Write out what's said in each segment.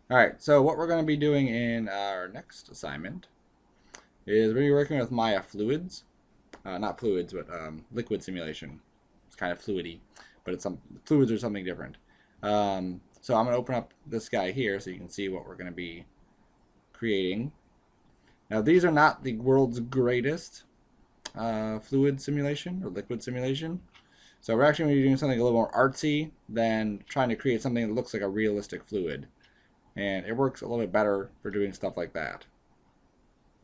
All right, so what we're going to be doing in our next assignment is we're going to be working with Maya fluids. Not fluids, but liquid simulation. It's kind of fluidy, but fluids are something different. So I'm going to open up this guy here so you can see what we're going to be creating. Now these are not the world's greatest fluid simulation or liquid simulation. So we're actually going to be doing something a little more artsy than trying to create something that looks like a realistic fluid. And it works a little bit better for doing stuff like that.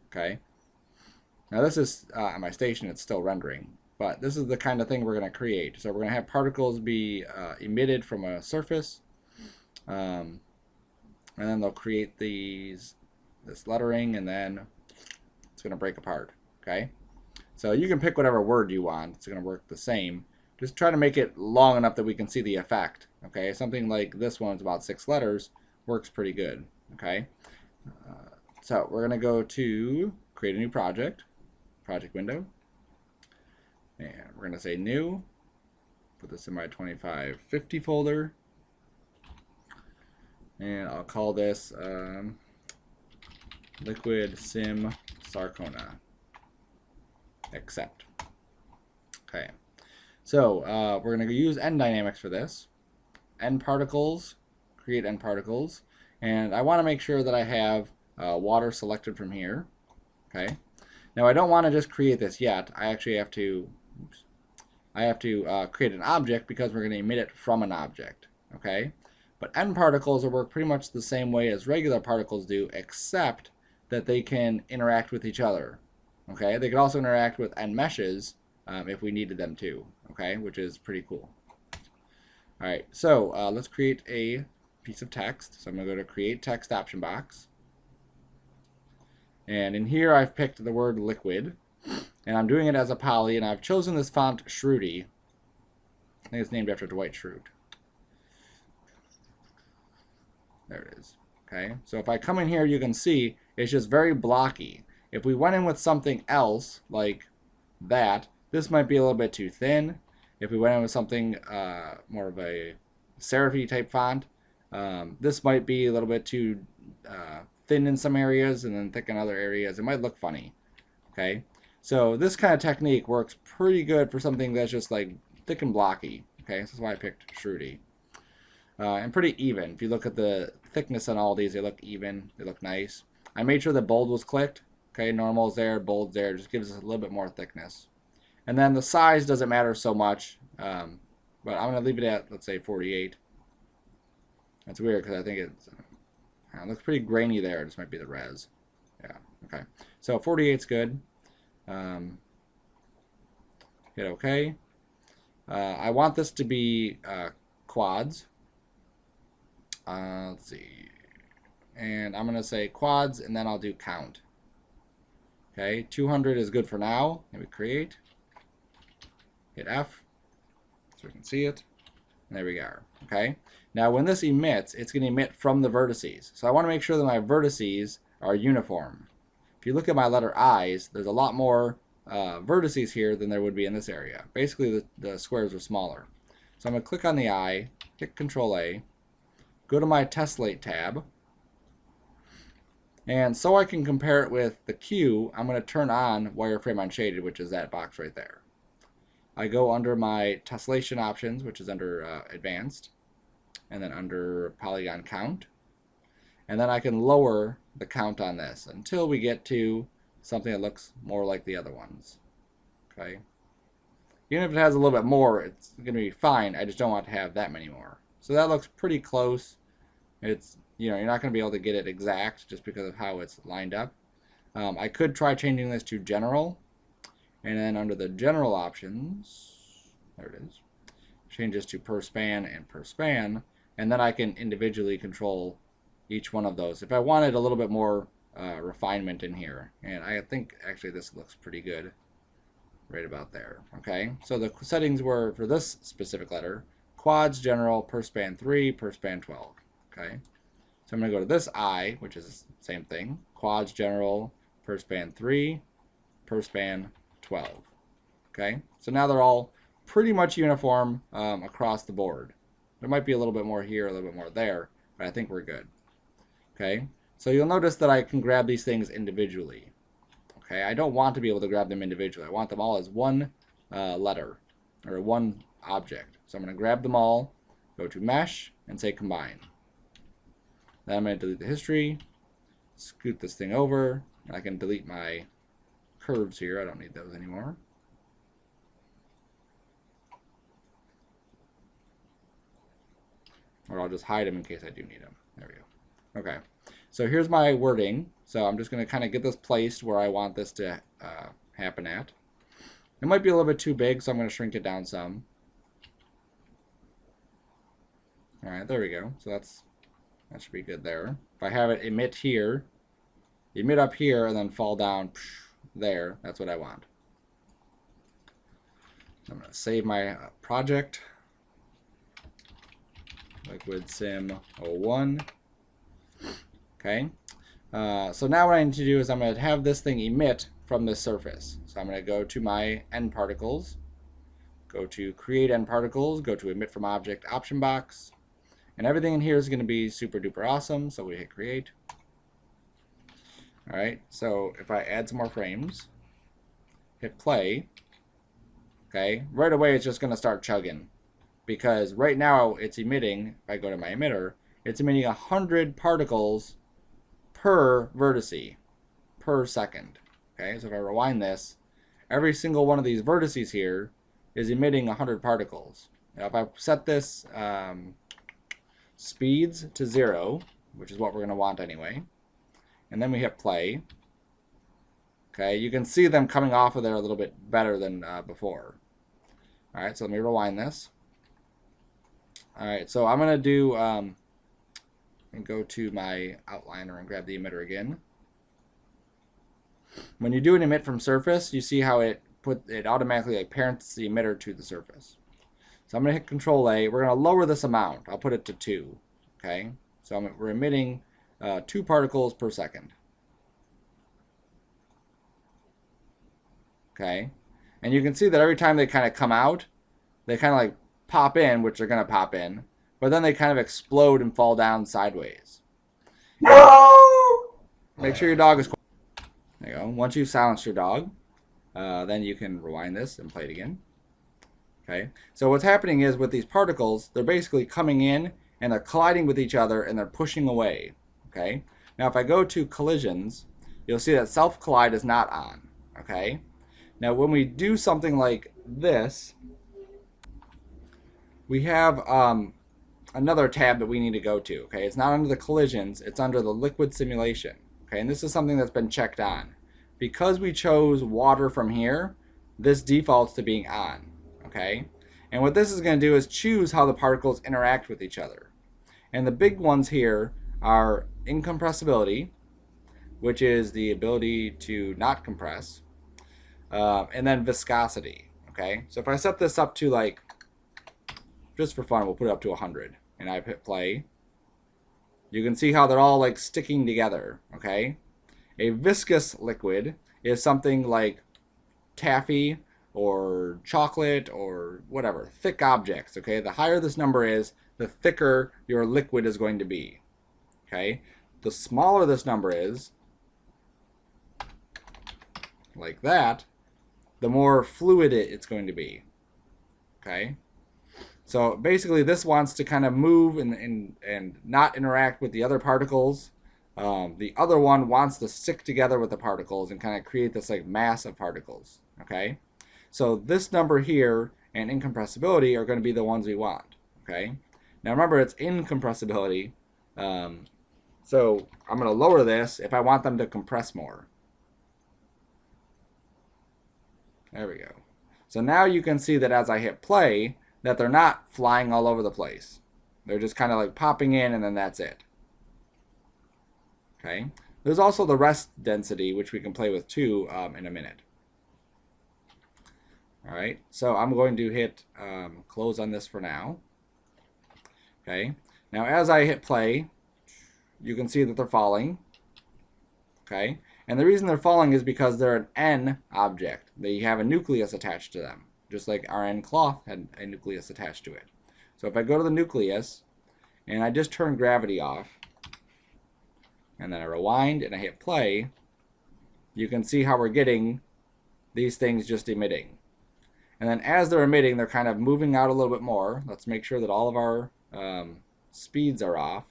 Okay. Now this is on my station, it's still rendering, but this is the kind of thing we're going to create. So we're going to have particles be emitted from a surface, and then they'll create this lettering, and then it's going to break apart. Okay. So you can pick whatever word you want. It's going to work the same. Just try to make it long enough that we can see the effect. Okay. Something like this one's about 6 letters. Works pretty good. Okay, so we're going to go to create a new project window, and we're going to say new, put this in my 2550 folder, and I'll call this liquid sim sarcona accept. Okay, so we're going to use end dynamics for this. End particles, create end particles, and I want to make sure that I have water selected from here. Okay. Now I don't want to just create this yet. I actually have to create an object because we're going to emit it from an object. Okay. But end particles will work pretty much the same way as regular particles do, except that they can interact with each other. Okay. They can also interact with end meshes if we needed them to. Okay, which is pretty cool. All right. So let's create a piece of text. So I'm going to go to create text option box. And in here I've picked the word liquid. And I'm doing it as a poly, and I've chosen this font Shruti. I think it's named after Dwight Schrute. There it is. Okay, so if I come in here, you can see it's just very blocky. If we went in with something else, like that, this might be a little bit too thin. If we went in with something more of a serif type font, this might be a little bit too thin in some areas and then thick in other areas. It might look funny. Okay, so this kind of technique works pretty good for something that's just like thick and blocky. Okay, this is why I picked Shruti. And pretty even. If you look at the thickness on all these, they look even. They look nice. I made sure the bold was clicked. Okay, normal's there, bold's there. Just gives us a little bit more thickness. And then the size doesn't matter so much, but I'm going to leave it at, let's say, 48. That's weird because I think it looks pretty grainy there. This might be the res. Yeah, okay. So 48 is good. Hit OK. I want this to be quads. Let's see. And I'm going to say quads, and then I'll do count. Okay, 200 is good for now. Maybe create. Hit F so we can see it. And there we go. Okay. Now when this emits, it's going to emit from the vertices. So I want to make sure that my vertices are uniform. If you look at my letter I's, there's a lot more vertices here than there would be in this area. Basically, the squares are smaller. So I'm going to click on the I, hit Control A, go to my Tessellate tab, and so I can compare it with the Q, I'm going to turn on Wireframe Unshaded, which is that box right there. I go under my tessellation options, which is under Advanced, and then under Polygon Count, and then I can lower the count on this until we get to something that looks more like the other ones. Okay. Even if it has a little bit more, it's going to be fine. I just don't want to have that many more. So that looks pretty close. It's, you're not going to be able to get it exact just because of how it's lined up. I could try changing this to general, and then under the general options, there it is, change this to per span and per span, and then I can individually control each one of those if I wanted a little bit more refinement in here. And I think actually this looks pretty good right about there. Okay, so the settings were for this specific letter: quads, general, per span 3, per span 12. Okay, so I'm going to go to this I, which is the same thing: quads, general, per span 3, per span 12. Okay, so now they're all pretty much uniform across the board. There might be a little bit more here, a little bit more there, but I think we're good. Okay, so you'll notice that I can grab these things individually. Okay, I don't want to be able to grab them individually. I want them all as one letter or one object. So I'm going to grab them all, go to Mesh, and say Combine. Then I'm going to delete the history, scoot this thing over, and I can delete my curves here. I don't need those anymore. Or I'll just hide them in case I do need them. There we go. Okay, so here's my wording. So I'm just going to kind of get this placed where I want this to happen at. It might be a little bit too big, so I'm going to shrink it down some. All right, there we go. So that should be good there. If I have it emit here, emit up here, and then fall down there, that's what I want. I'm going to save my project. Liquid Sim 01. Okay. So now what I need to do is I'm going to have this thing emit from this surface. So I'm going to go to my end particles, go to create end particles, go to emit from object option box, and everything in here is going to be super duper awesome. So we hit create. All right. So if I add some more frames, hit play. Okay. Right away it's just going to start chugging, because right now it's emitting. If I go to my emitter, it's emitting 100 particles per vertice per second. Okay, so if I rewind this, every single one of these vertices here is emitting 100 particles. Now if I set this speeds to 0, which is what we're going to want anyway, and then we hit play, okay, you can see them coming off of there a little bit better than before. All right, so let me rewind this. All right, so I'm going to do and go to my outliner and grab the emitter again. When you do an emit from surface, you see how it automatically like parents the emitter to the surface. So I'm going to hit Control A. We're going to lower this amount. I'll put it to 2. Okay, so we're emitting 2 particles per second. Okay, and you can see that every time they kind of come out, they kind of like pop in, which they're going to pop in, but then they kind of explode and fall down sideways. Make sure your dog is quiet. There you go. Once you've silenced your dog, then you can rewind this and play it again. Okay. So what's happening is with these particles, they're basically coming in and they're colliding with each other and they're pushing away. Okay. Now if I go to collisions, you'll see that self-collide is not on. Okay. Now when we do something like this, we have another tab that we need to go to. Okay. It's not under the collisions, it's under the liquid simulation. Okay, and this is something that's been checked on. Because we chose water from here, this defaults to being on. Okay, and what this is going to do is choose how the particles interact with each other. And the big ones here are incompressibility, which is the ability to not compress, and then viscosity. Okay, so if I set this up to like, just for fun, we'll put it up to 100, and I hit play. You can see how they're all like sticking together, okay? A viscous liquid is something like taffy or chocolate or whatever, thick objects, okay? The higher this number is, the thicker your liquid is going to be, okay? The smaller this number is, like that, the more fluid it's going to be, okay? So basically this wants to kind of move and not interact with the other particles. The other one wants to stick together with the particles and kind of create this like mass of particles. Okay, so this number here and incompressibility are going to be the ones we want. Okay, now remember it's incompressibility. So I'm going to lower this if I want them to compress more. There we go. So now you can see that as I hit play, that they're not flying all over the place. They're just kind of like popping in and then that's it. Okay. There's also the rest density, which we can play with too in a minute. All right. So I'm going to hit close on this for now. Okay. Now as I hit play, you can see that they're falling. Okay. And the reason they're falling is because they're an N object. They have a nucleus attached to them, just like our N cloth had a nucleus attached to it. So if I go to the nucleus and I just turn gravity off, and then I rewind and I hit play, you can see how we're getting these things just emitting. And then as they're emitting, they're kind of moving out a little bit more. Let's make sure that all of our speeds are off.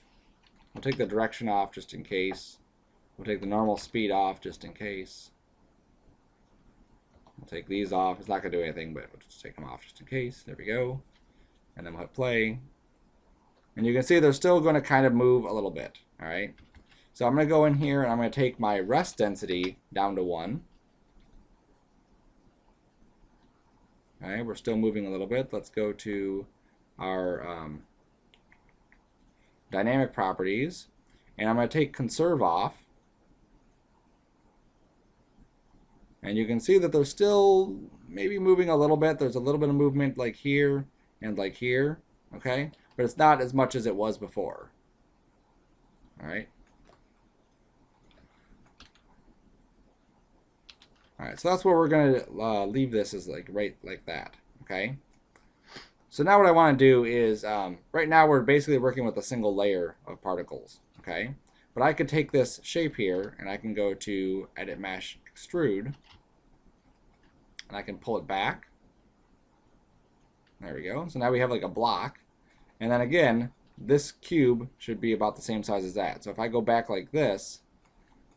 We'll take the direction off just in case. We'll take the normal speed off just in case. We'll take these off. It's not going to do anything, but we'll just take them off just in case. There we go. And then we'll hit play. And you can see they're still going to kind of move a little bit. All right. So I'm going to go in here and I'm going to take my rest density down to 1. All right, we're still moving a little bit. Let's go to our dynamic properties, and I'm going to take conserve off. And you can see that they're still maybe moving a little bit. There's a little bit of movement like here and like here, okay? But it's not as much as it was before. All right. All right, so that's where we're going to leave this, is like right like that, okay? So now what I want to do is, right now we're basically working with a single layer of particles, okay? But I could take this shape here and I can go to Edit Mesh Extrude, and I can pull it back. There we go. So now we have like a block. And then again, this cube should be about the same size as that. So if I go back like this,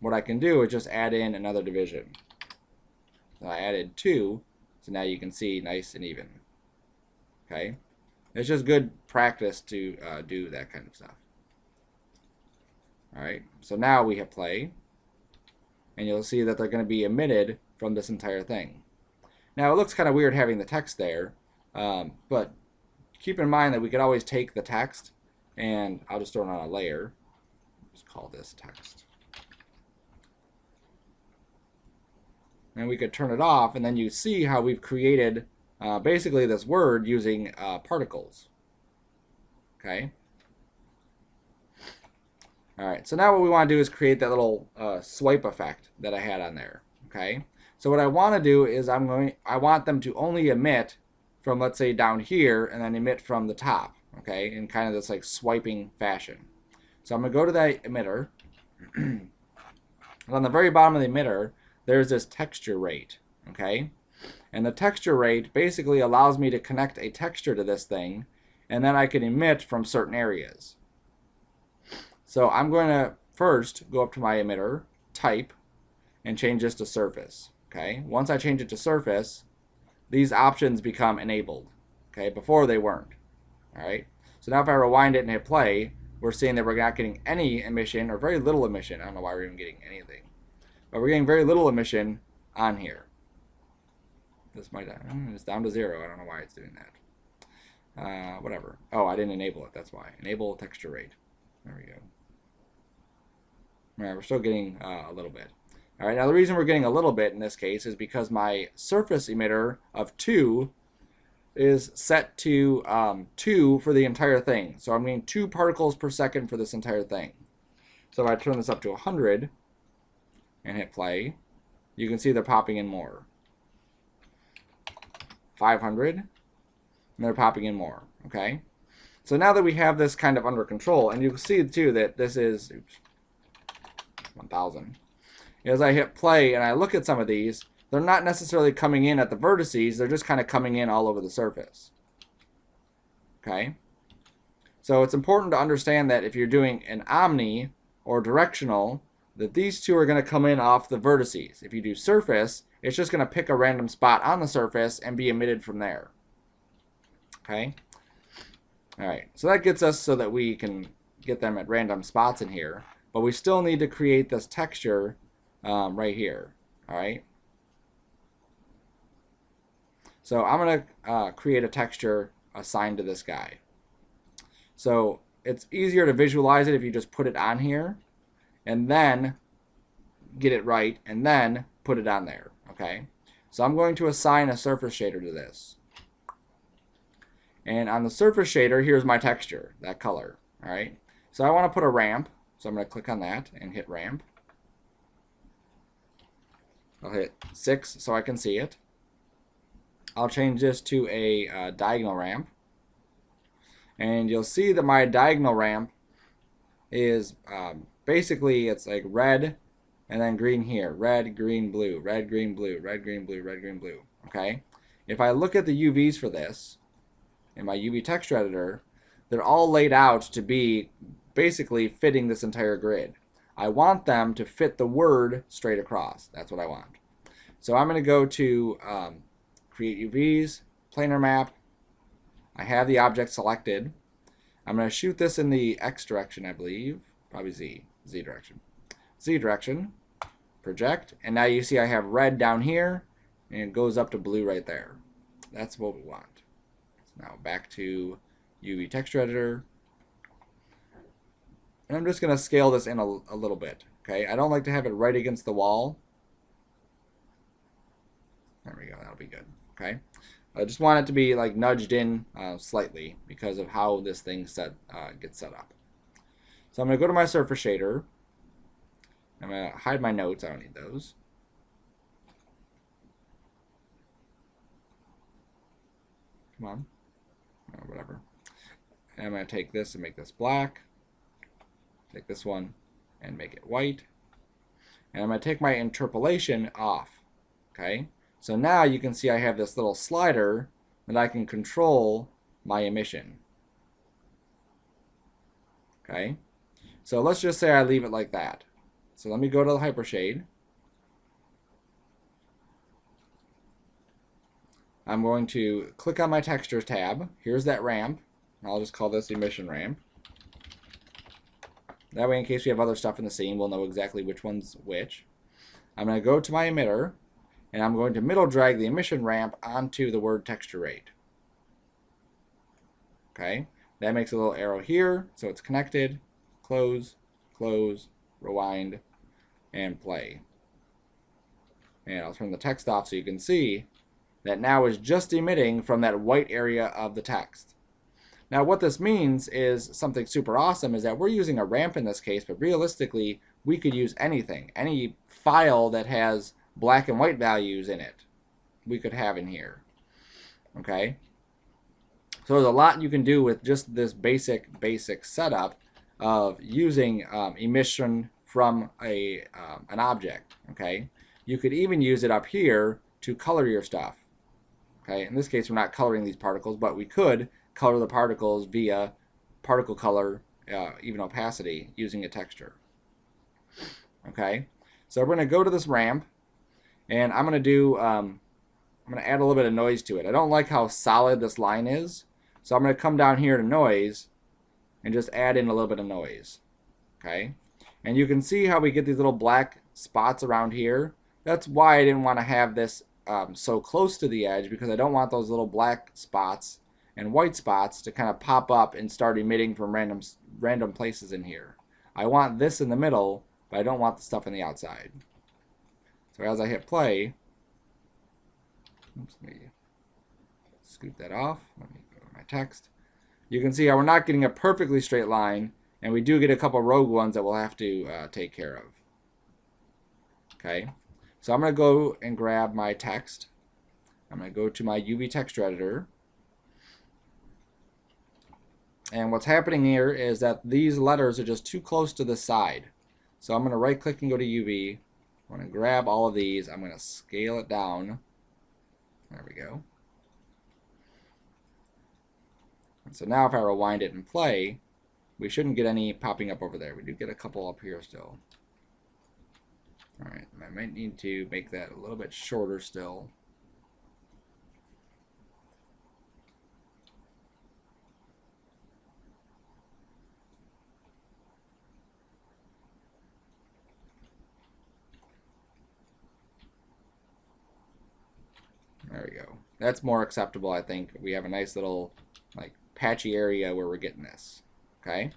what I can do is just add in another division. So I added 2, so now you can see nice and even. Okay, it's just good practice to do that kind of stuff. All right, so now we hit play, and you'll see that they're going to be emitted from this entire thing. Now it looks kind of weird having the text there, but keep in mind that we could always take the text, and I'll just throw it on a layer. Just call this text. And we could turn it off, and then you see how we've created basically this word using particles. Okay. All right. So now what we want to do is create that little swipe effect that I had on there. Okay. So what I want to do is I want them to only emit from, let's say, down here, and then emit from the top. Okay, in kind of this like swiping fashion. So I'm going to go to that emitter. And on the very bottom of the emitter, there's this texture rate, okay? And the texture rate basically allows me to connect a texture to this thing, and then I can emit from certain areas. So I'm going to first go up to my emitter, type, and change this to surface, okay? Once I change it to surface, these options become enabled, okay? Before they weren't, all right? So now if I rewind it and hit play, we're seeing that we're not getting any emission, or very little emission. I don't know why we're even getting anything. But we're getting very little emission on here. This might, it's down to 0. I don't know why it's doing that. Whatever. Oh, I didn't enable it. That's why. Enable texture rate. There we go. All right, we're still getting a little bit. All right, now the reason we're getting a little bit in this case is because my surface emitter of 2 is set to 2 for the entire thing. So I'm getting 2 particles per second for this entire thing. So if I turn this up to 100, and hit play, you can see they're popping in more. 500, and they're popping in more, okay? So now that we have this kind of under control, and you can see too that this is, 1000. As I hit play and I look at some of these, they're not necessarily coming in at the vertices, they're just kind of coming in all over the surface. Okay? So it's important to understand that if you're doing an omni or directional, that these two are going to come in off the vertices. If you do surface, it's just going to pick a random spot on the surface and be emitted from there. Okay? All right, so that gets us so that we can get them at random spots in here, but we still need to create this texture right here. All right? So I'm going to create a texture assigned to this guy. So it's easier to visualize it if you just put it on here, and then get it right, and then put it on there, okay? So I'm going to assign a surface shader to this. And on the surface shader, here's my texture, that color, all right? So I want to put a ramp, so I'm going to click on that and hit ramp. I'll hit 6 so I can see it. I'll change this to a diagonal ramp. And you'll see that my diagonal ramp is basically it's like red and then green here. Red, green, blue, red, green, blue, red, green, blue, red, green, blue. Okay? If I look at the UVs for this in my UV texture editor, they're all laid out to be basically fitting this entire grid. I want them to fit the word straight across. That's what I want. So I'm going to go to Create UVs, Planar Map. I have the object selected. I'm going to shoot this in the X direction, I believe. Probably Z direction. Z direction, project, and now you see I have red down here, and it goes up to blue right there. That's what we want. So now back to UV texture editor. And I'm just going to scale this in a little bit. Okay, I don't like to have it right against the wall. There we go, that'll be good. Okay, I just want it to be like nudged in slightly because of how this thing gets set up. So I'm going to go to my surface shader. I'm going to hide my notes. I don't need those. Come on. Oh, whatever. And I'm going to take this and make this black. Take this one and make it white. And I'm going to take my interpolation off. Okay? So now you can see I have this little slider that I can control my emission. Okay? So let's just say I leave it like that. So let me go to the hypershade. I'm going to click on my textures tab. Here's that ramp. I'll just call this emission ramp. That way, in case we have other stuff in the scene, we'll know exactly which one's which. I'm going to go to my emitter, and I'm going to middle drag the emission ramp onto the word texture rate. Okay, that makes a little arrow here, so it's connected. Close, close, rewind, and play. And I'll turn the text off so you can see that now is just emitting from that white area of the text. Now what this means is something super awesome is that we're using a ramp in this case, but realistically we could use anything. Any file that has black and white values in it, we could have in here. Okay? So there's a lot you can do with just this basic setup of using emission from an object. Okay? You could even use it up here to color your stuff. Okay? In this case, we're not coloring these particles, but we could color the particles via particle color, even opacity, using a texture. Okay? So we're going to go to this ramp, and I'm going to add a little bit of noise to it. I don't like how solid this line is, so I'm going to come down here to noise and just add in a little bit of noise. Okay? And you can see how we get these little black spots around here. That's why I didn't want to have this so close to the edge, because I don't want those little black spots and white spots to kind of pop up and start emitting from random places in here. I want this in the middle, but I don't want the stuff on the outside. So as I hit play, oops, let me scoot that off. Let me go to my text. You can see how we're not getting a perfectly straight line, and we do get a couple rogue ones that we'll have to take care of. Okay, so I'm going to go and grab my text. I'm going to go to my UV texture editor. And what's happening here is that these letters are just too close to the side. So I'm going to right click and go to UV. I'm going to grab all of these. I'm going to scale it down. There we go. And so now if I rewind it and play, we shouldn't get any popping up over there. We do get a couple up here still. Alright, I might need to make that a little bit shorter still. There we go. That's more acceptable, I think. We have a nice little like patchy area where we're getting this. Okay?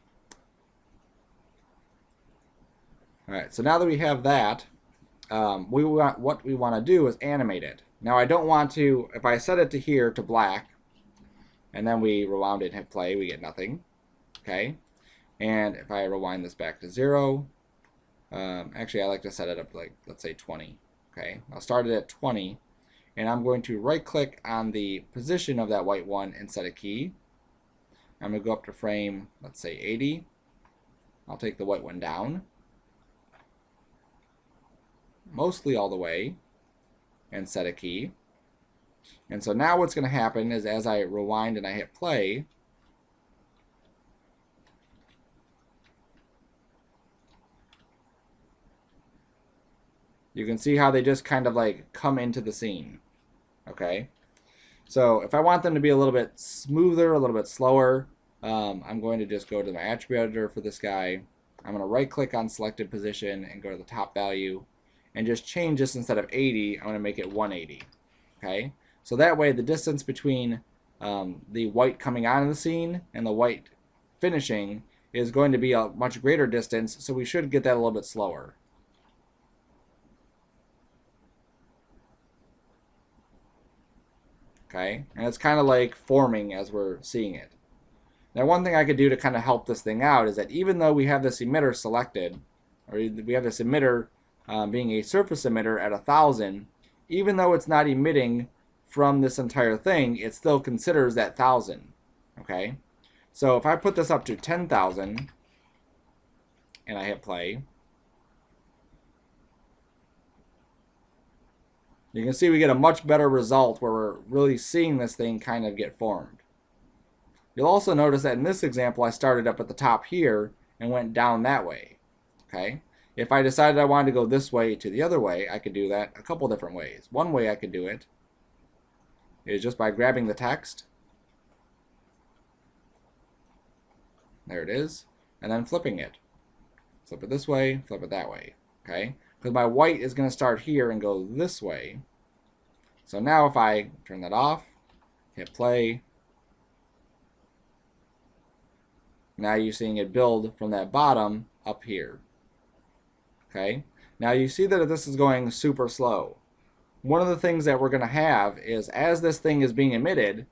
Alright, so now that we have that, what we want to do is animate it. Now I don't want to, if I set it to here to black, and then we rewound it and hit play, we get nothing. Okay? And if I rewind this back to 0, actually I like to set it up like, let's say 20. Okay? I'll start it at 20. And I'm going to right click on the position of that white one and set a key. I'm going to go up to frame, let's say 80. I'll take the white one down, mostly all the way, and set a key. And so now what's going to happen is as I rewind and I hit play, you can see how they just kind of like come into the scene. Okay, so if I want them to be a little bit smoother, a little bit slower, I'm going to just go to my attribute editor for this guy. I'm going to right click on selected position and go to the top value and just change this. Instead of 80, I'm going to make it 180. Okay, so that way the distance between the white coming on in the scene and the white finishing is going to be a much greater distance, so we should get that a little bit slower. Okay, and it's kind of like forming as we're seeing it. Now one thing I could do to kind of help this thing out is that even though we have this emitter selected, or we have this emitter being a surface emitter at 1,000, even though it's not emitting from this entire thing, it still considers that 1,000. Okay, so if I put this up to 10,000 and I hit play, you can see we get a much better result where we're really seeing this thing kind of get formed. You'll also notice that in this example I started up at the top here and went down that way. Okay, if I decided I wanted to go this way to the other way, I could do that a couple different ways. One way I could do it is just by grabbing the text. There it is. And then flipping it. Flip it this way, flip it that way. Okay? Because my white is going to start here and go this way. So now if I turn that off, hit play, now you're seeing it build from that bottom up here. Okay? Now you see that this is going super slow. One of the things that we're going to have is as this thing is being emitted,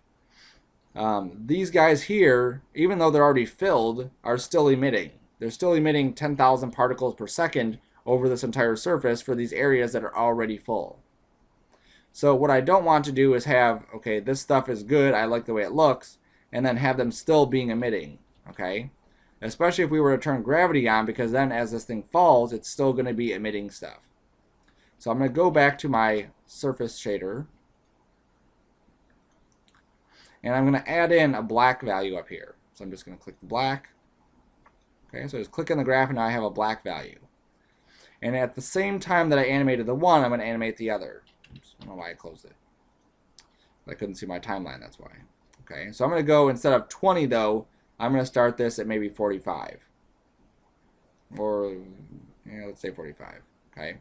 these guys here, even though they're already filled, are still emitting. They're still emitting 10,000 particles per second over this entire surface for these areas that are already full. So what I don't want to do is have, okay, this stuff is good, I like the way it looks, and then have them still being emitting, okay? Especially if we were to turn gravity on, because then as this thing falls, it's still going to be emitting stuff. So I'm going to go back to my surface shader, and I'm going to add in a black value up here. So I'm just going to click the black. Okay, so just click on the graph, and now I have a black value. And at the same time that I animated the one, I'm going to animate the other. Oops, I don't know why I closed it. I couldn't see my timeline, that's why. Okay, so I'm going to go, instead of 20 though, I'm going to start this at maybe 45. Or, yeah, let's say 45. Okay,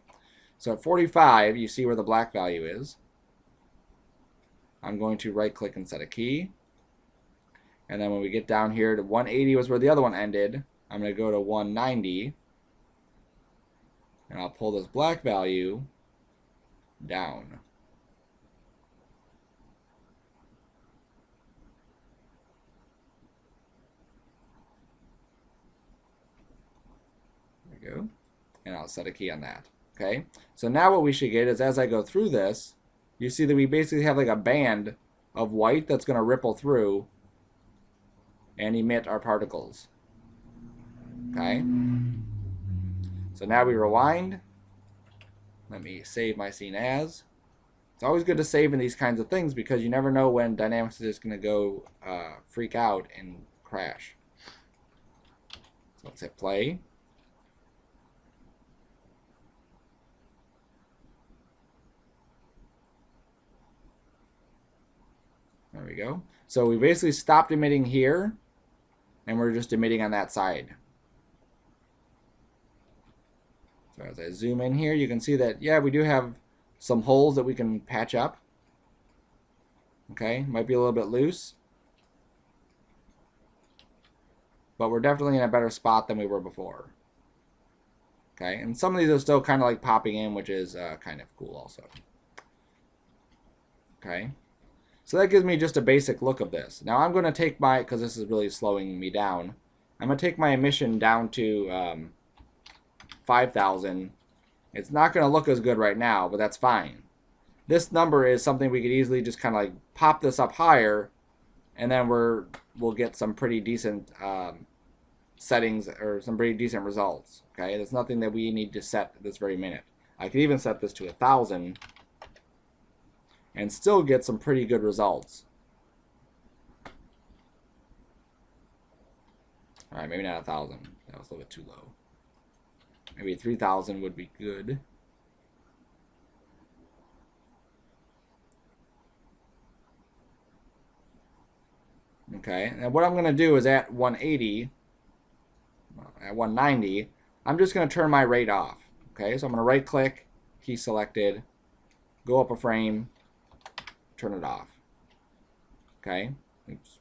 so at 45, you see where the black value is. I'm going to right click and set a key. And then when we get down here to 180 was where the other one ended, I'm going to go to 190. And I'll pull this black value down. There we go. And I'll set a key on that. Okay, so now what we should get is, as I go through this, you see that we basically have like a band of white that's going to ripple through and emit our particles. Okay, so now we rewind. Let me save my scene as. It's always good to save in these kinds of things because you never know when Dynamics is just going to go freak out and crash. So let's hit play. There we go. So we basically stopped emitting here, and we're just emitting on that side. So as I zoom in here, you can see that, yeah, we do have some holes that we can patch up. Okay, might be a little bit loose, but we're definitely in a better spot than we were before. Okay, and some of these are still kind of like popping in, which is kind of cool also. Okay. So that gives me just a basic look of this. Now I'm going to take my, because this is really slowing me down, I'm going to take my emission down to 5,000. It's not going to look as good right now, but that's fine. This number is something we could easily just kind of like pop this up higher, and then we'll get some pretty decent settings or some pretty decent results. Okay, there's nothing that we need to set at this very minute. I could even set this to 1,000 and still get some pretty good results. All right, maybe not 1,000. That was a little bit too low. Maybe 3,000 would be good. Okay, and what I'm going to do is at 180, at 190, I'm just going to turn my rate off. Okay, so I'm going to right click, key selected, go up a frame, turn it off. Okay, oops.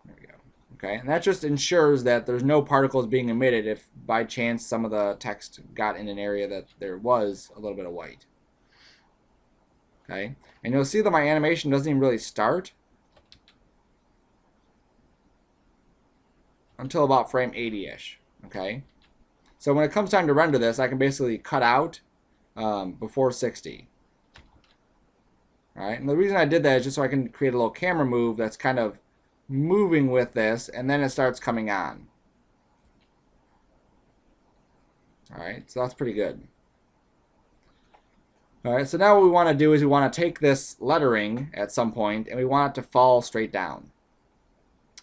There we go. Okay, and that just ensures that there's no particles being emitted if by chance some of the text got in an area that there was a little bit of white. Okay, and you'll see that my animation doesn't even really start until about frame 80-ish. Okay, so when it comes time to render this, I can basically cut out before 60. All right, and the reason I did that is just so I can create a little camera move that's kind of moving with this, and then it starts coming on. All right, so that's pretty good. All right, so now what we want to do is we want to take this lettering at some point, and we want it to fall straight down.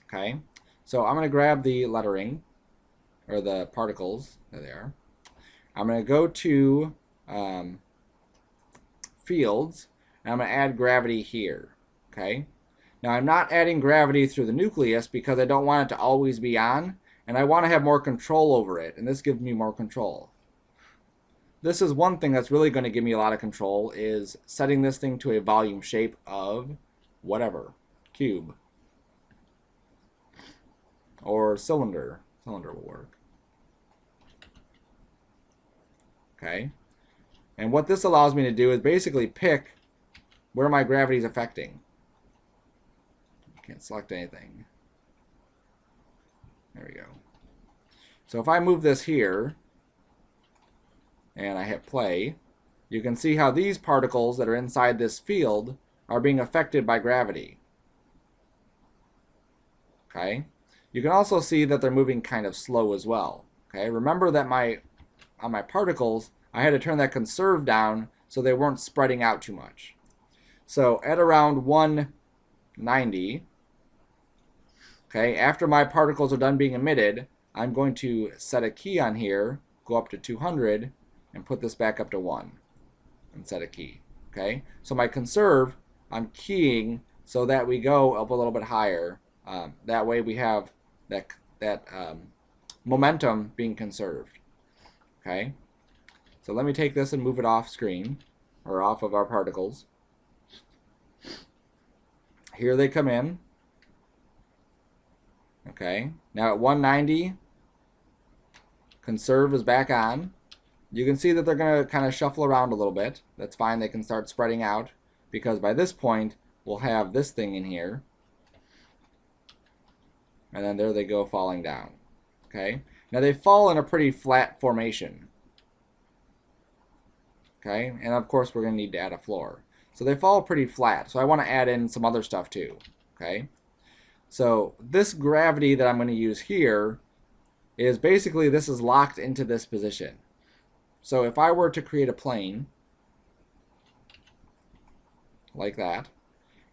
Okay, so I'm going to grab the lettering, or the particles. There they are. I'm going to go to Fields, and I'm going to add gravity here. Okay. Now I'm not adding gravity through the nucleus because I don't want it to always be on, and I want to have more control over it, and this gives me more control. This is one thing that's really going to give me a lot of control, is setting this thing to a volume shape of whatever, cube or cylinder. Cylinder will work. Okay, and what this allows me to do is basically pick where my gravity is affecting. Can't select anything. There we go. So if I move this here and I hit play, you can see how these particles that are inside this field are being affected by gravity. Okay. You can also see that they're moving kind of slow as well. Okay. Remember that on my particles, I had to turn that conserve down so they weren't spreading out too much. So at around 190, okay, after my particles are done being emitted, I'm going to set a key on here, go up to 200, and put this back up to 1, and set a key. Okay, so my conserve, I'm keying so that we go up a little bit higher. That way we have that momentum being conserved. Okay, so let me take this and move it off screen, or off of our particles. Here they come in. Okay, now at 190, conserve is back on. You can see that they're going to kind of shuffle around a little bit. That's fine, they can start spreading out, because by this point, we'll have this thing in here. And then there they go, falling down. Okay, now they fall in a pretty flat formation. Okay, and of course we're going to need to add a floor. So they fall pretty flat, so I want to add in some other stuff too. Okay, so this gravity that I'm going to use here is basically, this is locked into this position. So if I were to create a plane like that,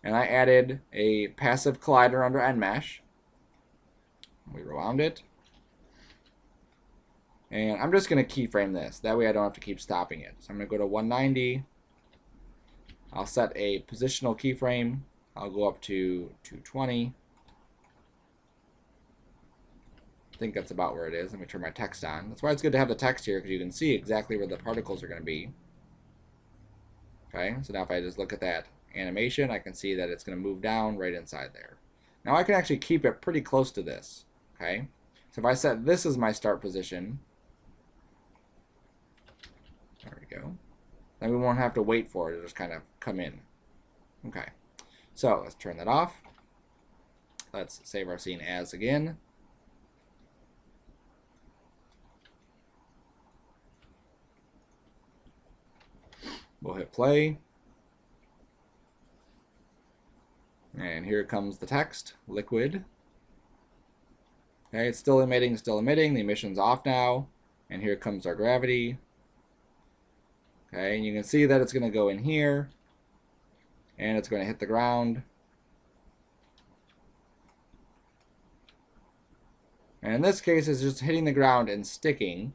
and I added a passive collider under NMesh, we rewound it, and I'm just going to keyframe this. That way I don't have to keep stopping it. So I'm going to go to 190. I'll set a positional keyframe. I'll go up to 220. I think that's about where it is. Let me turn my text on. That's why it's good to have the text here, because you can see exactly where the particles are going to be. Okay, so now if I just look at that animation, I can see that it's going to move down right inside there. Now I can actually keep it pretty close to this. Okay, so if I set this as my start position, there we go, then we won't have to wait for it to just kind of come in. Okay, so let's turn that off. Let's save our scene as again. We'll hit play. And here comes the text, liquid. Okay, it's still emitting, still emitting. The emission's off now. And here comes our gravity. Okay, and you can see that it's going to go in here. And it's going to hit the ground. And in this case, it's just hitting the ground and sticking.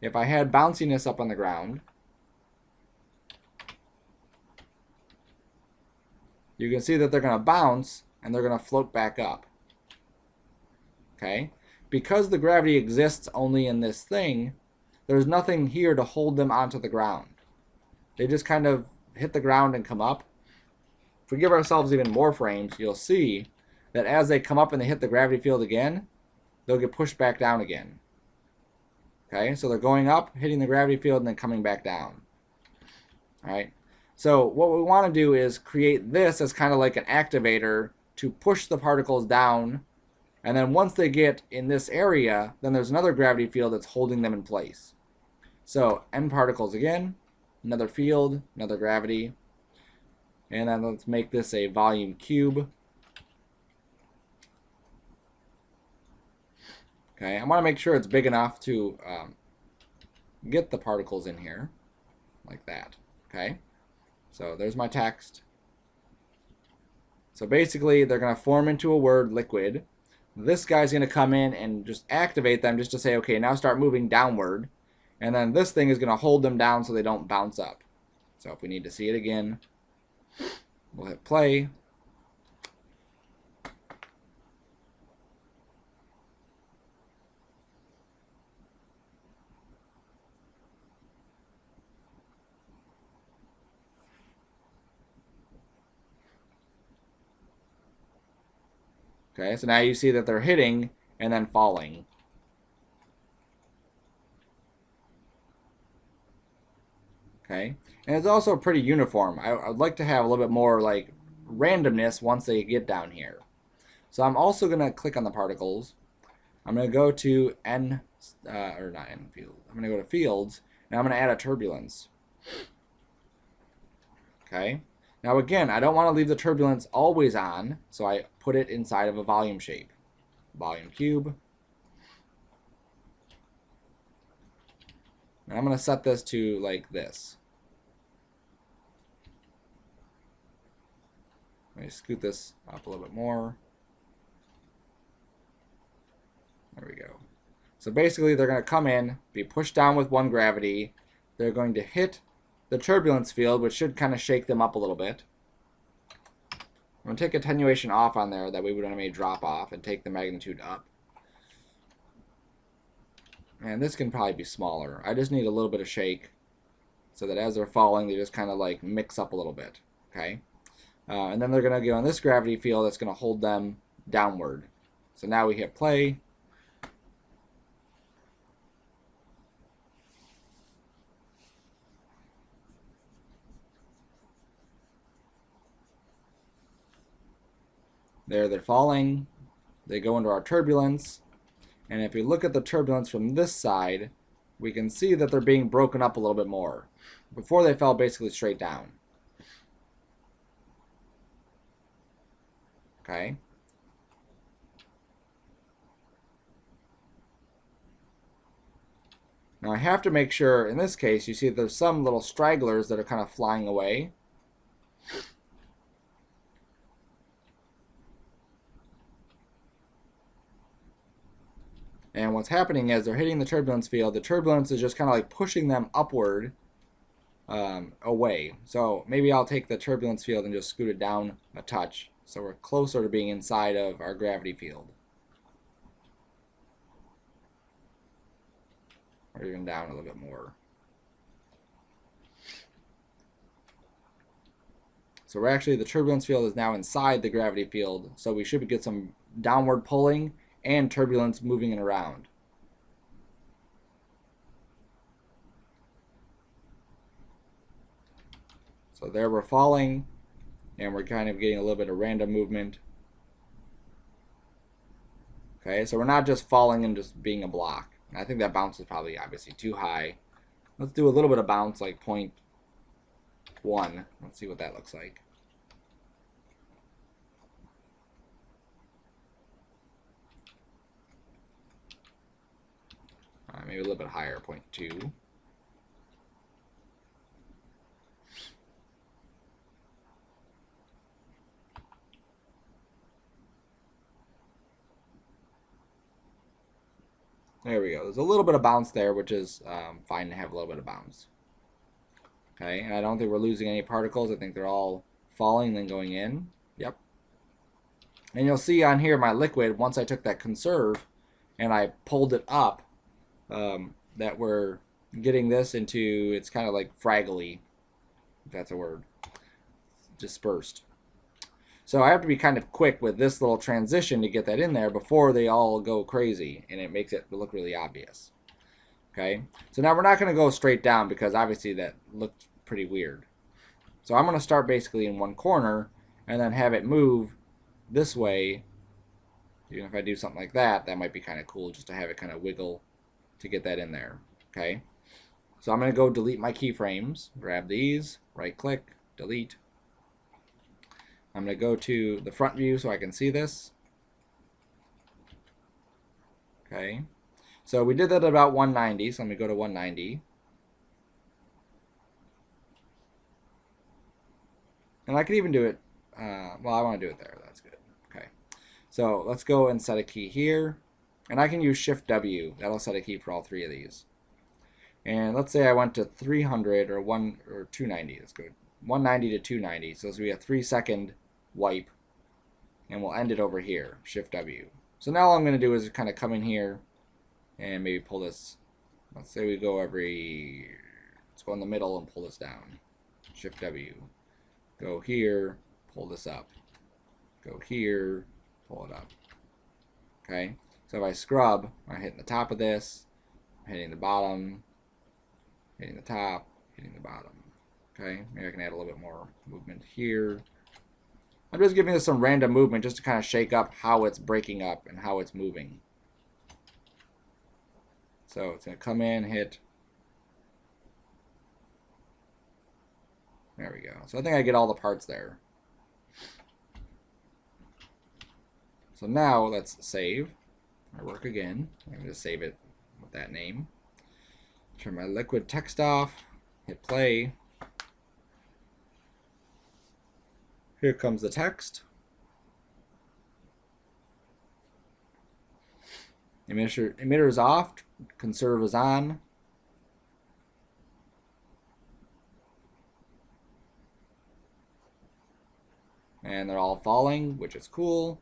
If I had bounciness up on the ground, you can see that they're going to bounce and they're going to float back up. Okay? Because the gravity exists only in this thing, there's nothing here to hold them onto the ground. They just kind of hit the ground and come up. If we give ourselves even more frames, you'll see that as they come up and they hit the gravity field again, they'll get pushed back down again. Okay, so they're going up, hitting the gravity field, and then coming back down. All right, so what we want to do is create this as kind of like an activator to push the particles down, and then once they get in this area, then there's another gravity field that's holding them in place. So M particles again, another field, another gravity, and then let's make this a volume cube. Okay, I want to make sure it's big enough to get the particles in here, like that. Okay, so there's my text. So basically, they're going to form into a word, liquid. This guy's going to come in and just activate them just to say, okay, now start moving downward. And then this thing is going to hold them down so they don't bounce up. So if we need to see it again, we'll hit play. Okay, so now you see that they're hitting and then falling. Okay, and it's also pretty uniform. I'd like to have a little bit more like randomness once they get down here. So I'm also going to click on the particles. I'm going to go to N, or not N field. I'm going to go to fields, and I'm going to add a turbulence. Okay. Now again, I don't want to leave the turbulence always on, so I put it inside of a volume shape. Volume cube. And I'm going to set this to like this. Let me scoot this up a little bit more. There we go. So basically they're going to come in, be pushed down with one gravity. They're going to hit the turbulence field, which should kind of shake them up a little bit. I'm going to take attenuation off on there, that way we don't have any drop off, and take the magnitude up. And this can probably be smaller. I just need a little bit of shake so that as they're falling, they just kind of like mix up a little bit. Okay? And then they're going to get on this gravity field that's going to hold them downward. So now we hit play. There they're falling. They go into our turbulence. And if we look at the turbulence from this side, we can see that they're being broken up a little bit more. Before they fell basically straight down. Okay. Now I have to make sure, in this case, you see there's some little stragglers that are kind of flying away. And what's happening is they're hitting the turbulence field. The turbulence is just kind of like pushing them upward away. So maybe I'll take the turbulence field and just scoot it down a touch. So we're closer to being inside of our gravity field. Or even down a little bit more. So we're actually, the turbulence field is now inside the gravity field. So we should get some downward pulling and turbulence moving it around. So there we're falling, and we're kind of getting a little bit of random movement. Okay, so we're not just falling and just being a block. I think that bounce is probably obviously too high. Let's do a little bit of bounce, like 0.1. Let's see what that looks like. maybe a little bit higher, 0.2. There we go. There's a little bit of bounce there, which is fine to have a little bit of bounce. Okay, and I don't think we're losing any particles. I think they're all falling and then going in. Yep. And you'll see on here my liquid, once I took that conserve and I pulled it up, that we're getting this into, it's kind of like fraggly, if that's a word, dispersed. So I have to be kind of quick with this little transition to get that in there before they all go crazy, and it makes it look really obvious. Okay, so now we're not going to go straight down because obviously that looked pretty weird. So I'm going to start basically in one corner and then have it move this way. Even if I do something like that, that might be kind of cool just to have it kind of wiggle to get that in there. Okay, so I'm going to go delete my keyframes, grab these, right click, delete. I'm going to go to the front view so I can see this. Okay, so we did that at about 190, so let me go to 190. And I could even do it, well, I want to do it there, that's good. Okay, so let's go and set a key here. And I can use Shift W, that'll set a key for all three of these. And let's say I went to 300 or 290, let's go 190 to 290, so this will be a 3-second wipe, and we'll end it over here, Shift W. So now all I'm going to do is kind of come in here and maybe pull this, let's say we go let's go in the middle and pull this down, Shift W. Go here, pull this up. Go here, pull it up. Okay, so if I scrub, I'm hitting the top of this, hitting the bottom, hitting the top, hitting the bottom. Okay, maybe I can add a little bit more movement here. I'm just giving this some random movement just to kind of shake up how it's breaking up and how it's moving. So it's going to come in, hit. There we go. So I think I get all the parts there. So now let's save our work again. I'm going to save it with that name. Turn my liquid text off, hit play. Here comes the text. Emitter is off, conserve is on. And they're all falling, which is cool.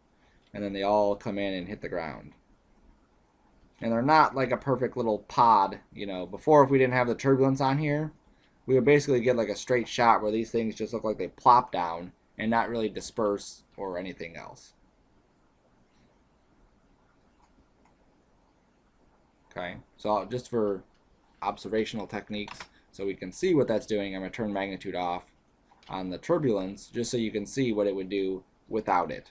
And then they all come in and hit the ground. And they're not like a perfect little pod, you know. Before, if we didn't have the turbulence on here, we would basically get like a straight shot where these things just look like they plop down and not really disperse or anything else. Okay, so just for observational techniques, so we can see what that's doing, I'm going to turn magnitude off on the turbulence just so you can see what it would do without it.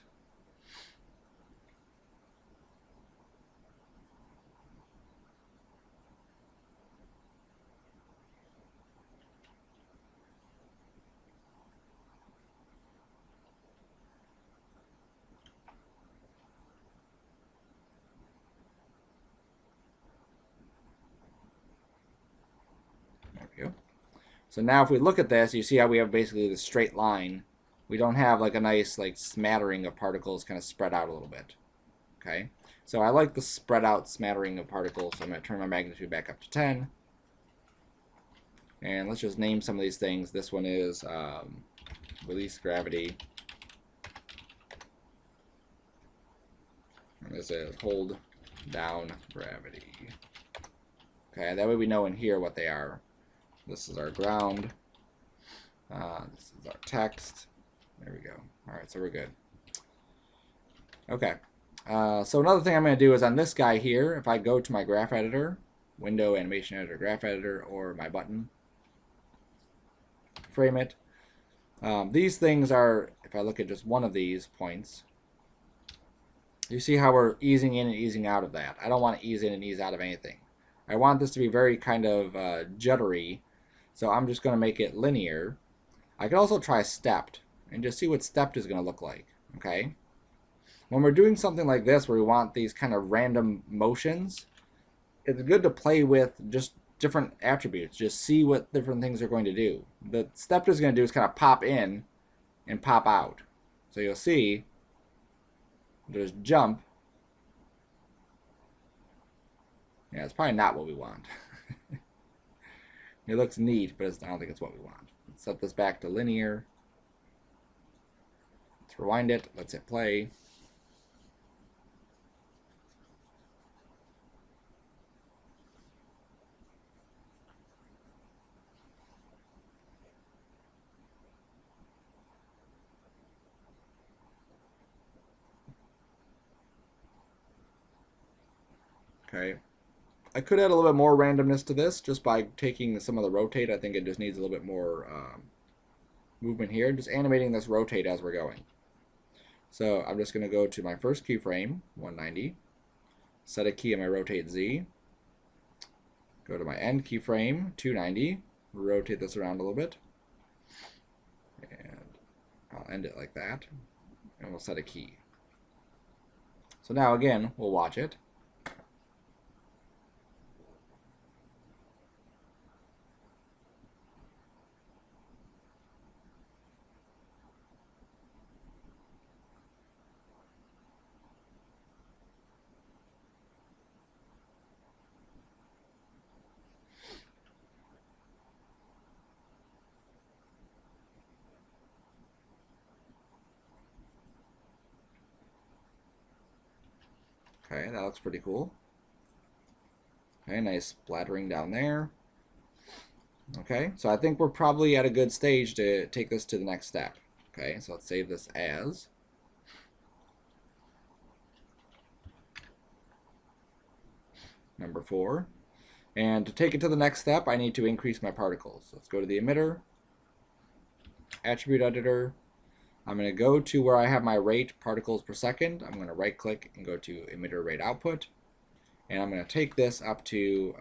So now if we look at this, you see how we have basically the straight line. We don't have like a nice like smattering of particles kind of spread out a little bit. Okay, so I like the spread out smattering of particles, so I'm going to turn my magnitude back up to 10. And let's just name some of these things. This one is release gravity. And this is hold down gravity. Okay, that way we know in here what they are. This is our ground. This is our text. There we go. All right, so we're good. Okay. So another thing I'm going to do is on this guy here, if I go to my graph editor, window, animation editor, graph editor, or my button, frame it. These things are, if I look at just one of these points, you see how we're easing in and easing out of that. I don't want to ease in and ease out of anything. I want this to be very kind of juddery. So I'm just going to make it linear. I could also try stepped and just see what stepped is going to look like. Okay. When we're doing something like this where we want these kind of random motions, it's good to play with just different attributes. Just see what different things are going to do. The step is going to do is kind of pop in and pop out. So you'll see there's jump. Yeah, it's probably not what we want. It looks neat, but I don't think it's what we want. Let's set this back to linear. Let's rewind it. Let's hit play. Okay. I could add a little bit more randomness to this just by taking some of the rotate. I think it just needs a little bit more movement here. Just animating this rotate as we're going. So I'm just going to go to my first keyframe, 190. Set a key on my rotate Z. Go to my end keyframe, 290. Rotate this around a little bit. And I'll end it like that. And we'll set a key. So now again, we'll watch it. Okay, that looks pretty cool. Okay, nice splattering down there. Okay, so I think we're probably at a good stage to take this to the next step. Okay, so let's save this as. Number 4. And to take it to the next step, I need to increase my particles. Let's go to the emitter, attribute editor. I'm going to go to where I have my rate particles per second. I'm going to right click and go to emitter rate output. And I'm going to take this up to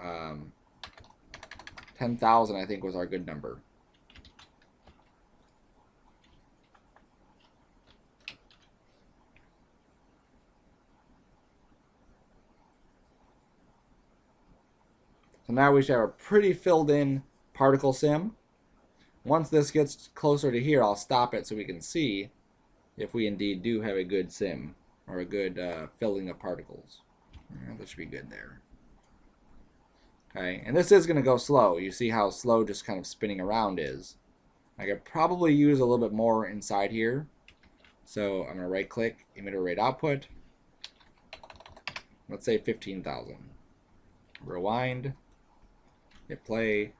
10,000, I think was our good number. So now we should have a pretty filled in particle sim. Once this gets closer to here, I'll stop it so we can see if we indeed do have a good sim or a good filling of particles. That should be good there. Okay, and this is going to go slow. You see how slow just kind of spinning around is. I could probably use a little bit more inside here. So I'm going to right click, emitter rate output. Let's say 15,000. Rewind, hit play.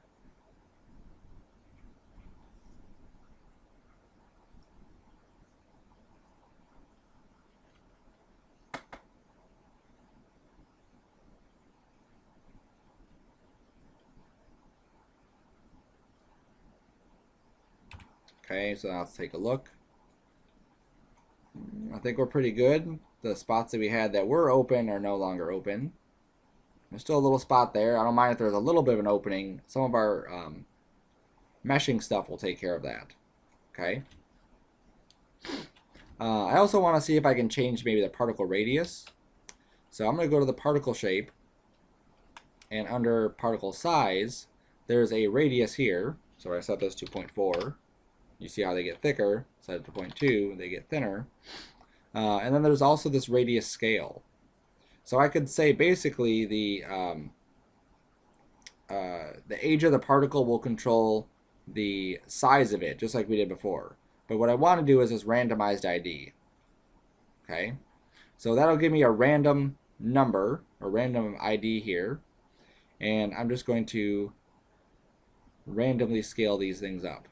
Okay, so now let's take a look. I think we're pretty good. The spots that we had that were open are no longer open. There's still a little spot there. I don't mind if there's a little bit of an opening. Some of our meshing stuff will take care of that. Okay. I also want to see if I can change maybe the particle radius. So I'm going to go to the particle shape. And under particle size, there's a radius here. So I set this to 0.4. You see how they get thicker. Set it to 0.2, they get thinner. And then there's also this radius scale. So I could say basically the age of the particle will control the size of it, just like we did before. But what I want to do is this randomized ID. Okay, so that'll give me a random number, a random ID here, and I'm just going to randomly scale these things up.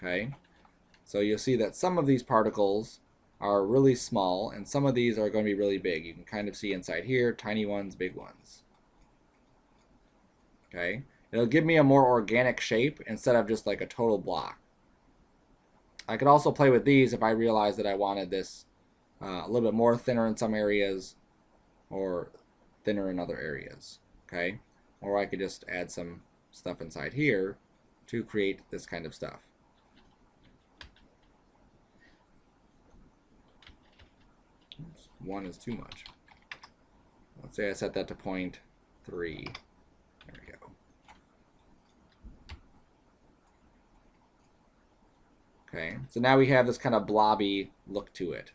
Okay, so you'll see that some of these particles are really small and some of these are going to be really big. You can kind of see inside here, tiny ones, big ones. Okay, it'll give me a more organic shape instead of just like a total block. I could also play with these if I realized that I wanted this a little bit more thinner in some areas or thinner in other areas. Okay, or I could just add some stuff inside here to create this kind of stuff. Oops, one is too much. Let's say I set that to 0.3. There we go. Okay, so now we have this kind of blobby look to it.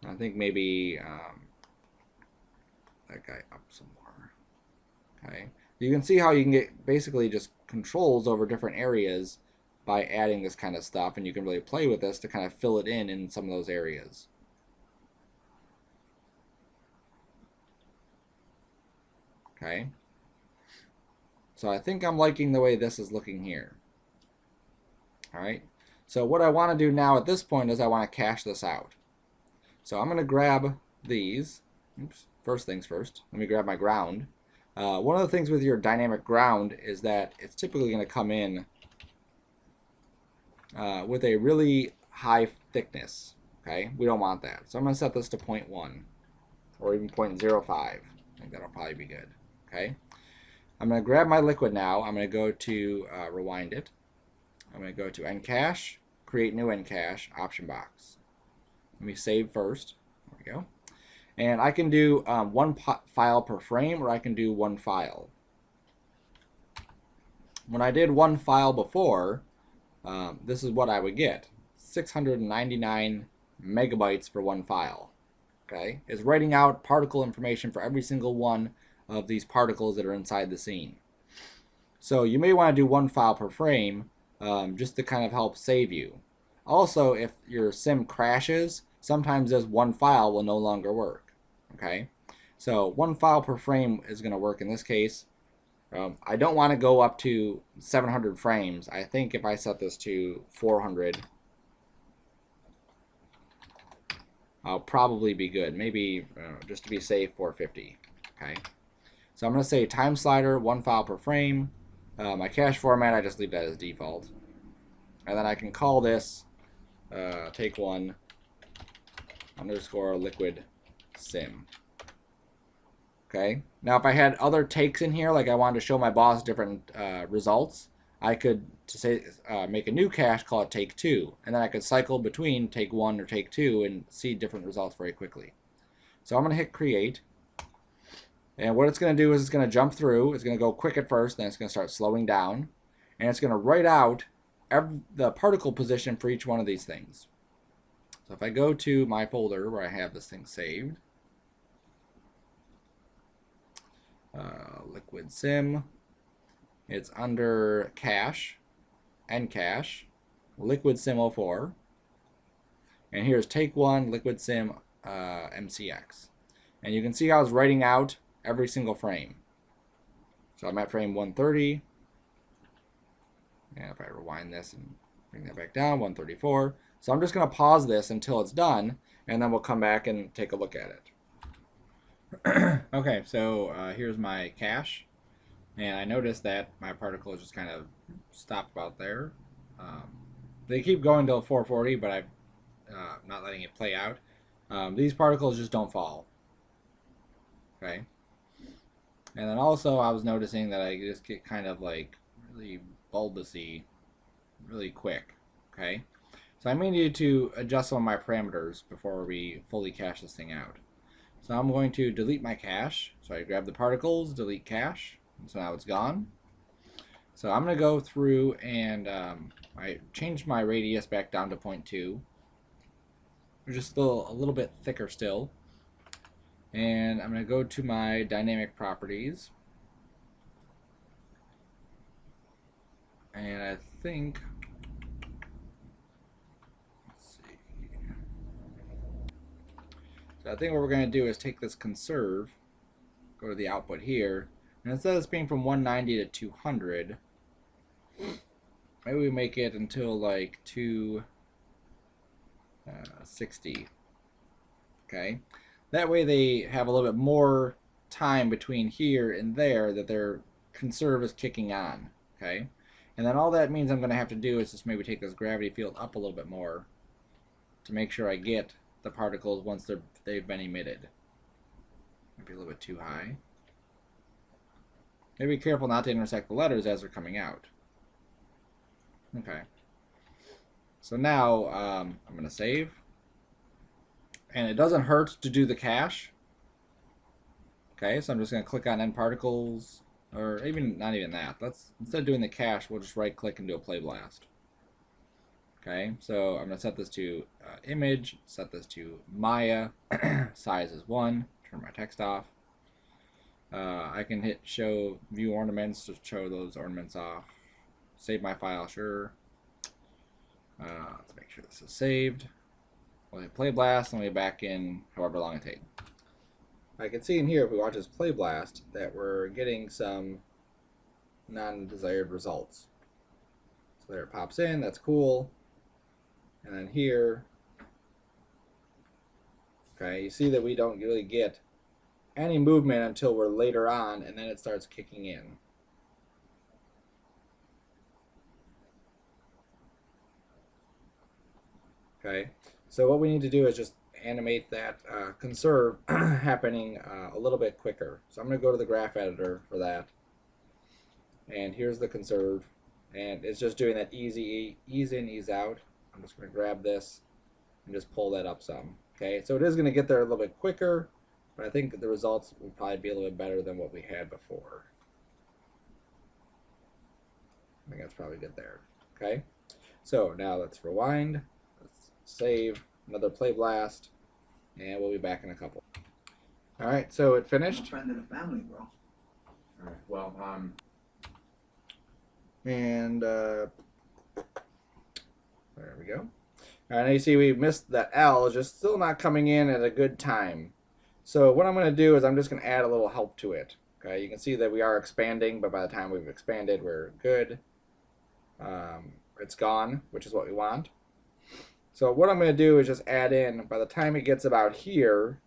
I think maybe that guy up some more. Okay, you can see how you can get basically just controls over different areas by adding this kind of stuff, and you can really play with this to kind of fill it in some of those areas. Okay, so I think I'm liking the way this is looking here. All right, so what I want to do now at this point is I want to cache this out. So I'm going to grab these. Oops, first things first, let me grab my ground. One of the things with your dynamic ground is that it's typically going to come in with a really high thickness. Okay, we don't want that. So I'm going to set this to 0.1 or even 0.05. I think that'll probably be good. Okay, I'm going to grab my liquid now. I'm going to go to rewind it. I'm going to go to Encache, create new Encache, option box. Let me save first. There we go. And I can do one file per frame, or I can do one file. When I did one file before, this is what I would get. 699 megabytes for one file. Okay, it's writing out particle information for every single one of these particles that are inside the scene. So you may want to do one file per frame just to kind of help save you. Also, if your sim crashes, sometimes this one file will no longer work. Okay, so one file per frame is going to work in this case. I don't want to go up to 700 frames. I think if I set this to 400, I'll probably be good. Maybe just to be safe, 450. Okay, so I'm going to say time slider, one file per frame. My cache format, I just leave that as default. And then I can call this take one underscore liquid sim. Okay, now if I had other takes in here, like I wanted to show my boss different results, I could make a new cache, call it take two, and then I could cycle between take one or take two and see different results very quickly. So I'm going to hit create, and what it's going to do is it's going to jump through. It's going to go quick at first, then it's going to start slowing down, and it's going to write out the particle position for each one of these things. So if I go to my folder where I have this thing saved, liquid sim, it's under cache, Encache, liquid sim 04, and here's take one liquid sim MCX. And you can see how it's writing out every single frame. So I'm at frame 130, and if I rewind this and bring that back down, 134. So I'm just going to pause this until it's done, and then we'll come back and take a look at it. Okay, so here's my cache, and I noticed that my particle just kind of stopped about there. They keep going till 440, but I'm not letting it play out. These particles just don't fall. Okay, and then also I was noticing that I just get kind of like really bulbousy really quick. Okay, so I may need to adjust some of my parameters before we fully cache this thing out. So I'm going to delete my cache. So I grab the particles, delete cache, and so now it's gone. So I'm going to go through and I changed my radius back down to 0.2. It's just a little bit thicker still. And I'm going to go to my dynamic properties. And I think, let's see. So I think what we're going to do is take this conserve, go to the output here, and instead of this being from 190 to 200, maybe we make it until like 260. Okay, that way they have a little bit more time between here and there that their conserve is kicking on. Okay, and then all that means I'm going to have to do is just maybe take this gravity field up a little bit more to make sure I get the particles once they've been emitted. Maybe a little bit too high. Maybe be careful not to intersect the letters as they're coming out. Okay. So now I'm going to save. And it doesn't hurt to do the cache. Okay, so I'm just going to click on end particles, or even not even that. Let's, instead of doing the cache, we'll just right click and do a play blast. Okay, so I'm going to set this to image, set this to Maya, size is 1, turn my text off. I can hit show view ornaments to show those ornaments off. Save my file, sure. Let's make sure this is saved. We'll hit play blast and we'll be back in however long it takes. I can see in here, if we watch this play blast, that we're getting some non-desired results. So there it pops in, that's cool. And then here, okay, you see that we don't really get any movement until we're later on, and then it starts kicking in. Okay, so what we need to do is just animate that conserve happening a little bit quicker. So I'm going to go to the graph editor for that. And here's the conserve. And it's just doing that ease in, ease out. I'm just going to grab this and just pull that up some. Okay, so it is going to get there a little bit quicker, but I think the results will probably be a little bit better than what we had before. I think that's probably good there. Okay, so now let's rewind. Let's save another play blast, and we'll be back in a couple. All right, so it finished. I'm a friend of the family, bro. All right. Well, And there we go. All right, now you see we missed that L, is just still not coming in at a good time. So what I'm going to do is I'm just going to add a little help to it. Okay, you can see that we are expanding, but by the time we've expanded, we're good. It's gone, which is what we want. So what I'm going to do is just add in, by the time it gets about here,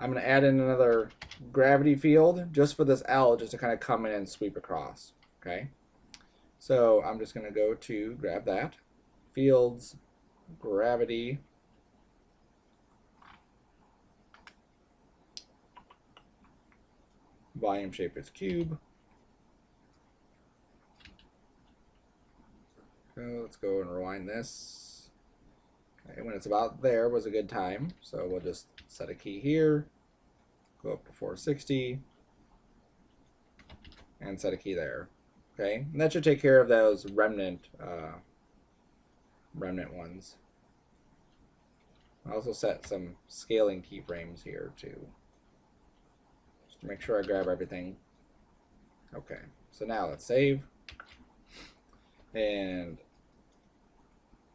I'm going to add in another gravity field just for this L, just to kind of come in and sweep across. Okay, so I'm just going to go to grab that, fields, gravity, volume shape is cube. So let's go and rewind this. Okay, when it's about there was a good time, so we'll just set a key here, go up to 460, and set a key there. Okay, and that should take care of those remnant ones. I also set some scaling keyframes here too, just to make sure I grab everything. Okay, so now let's save, and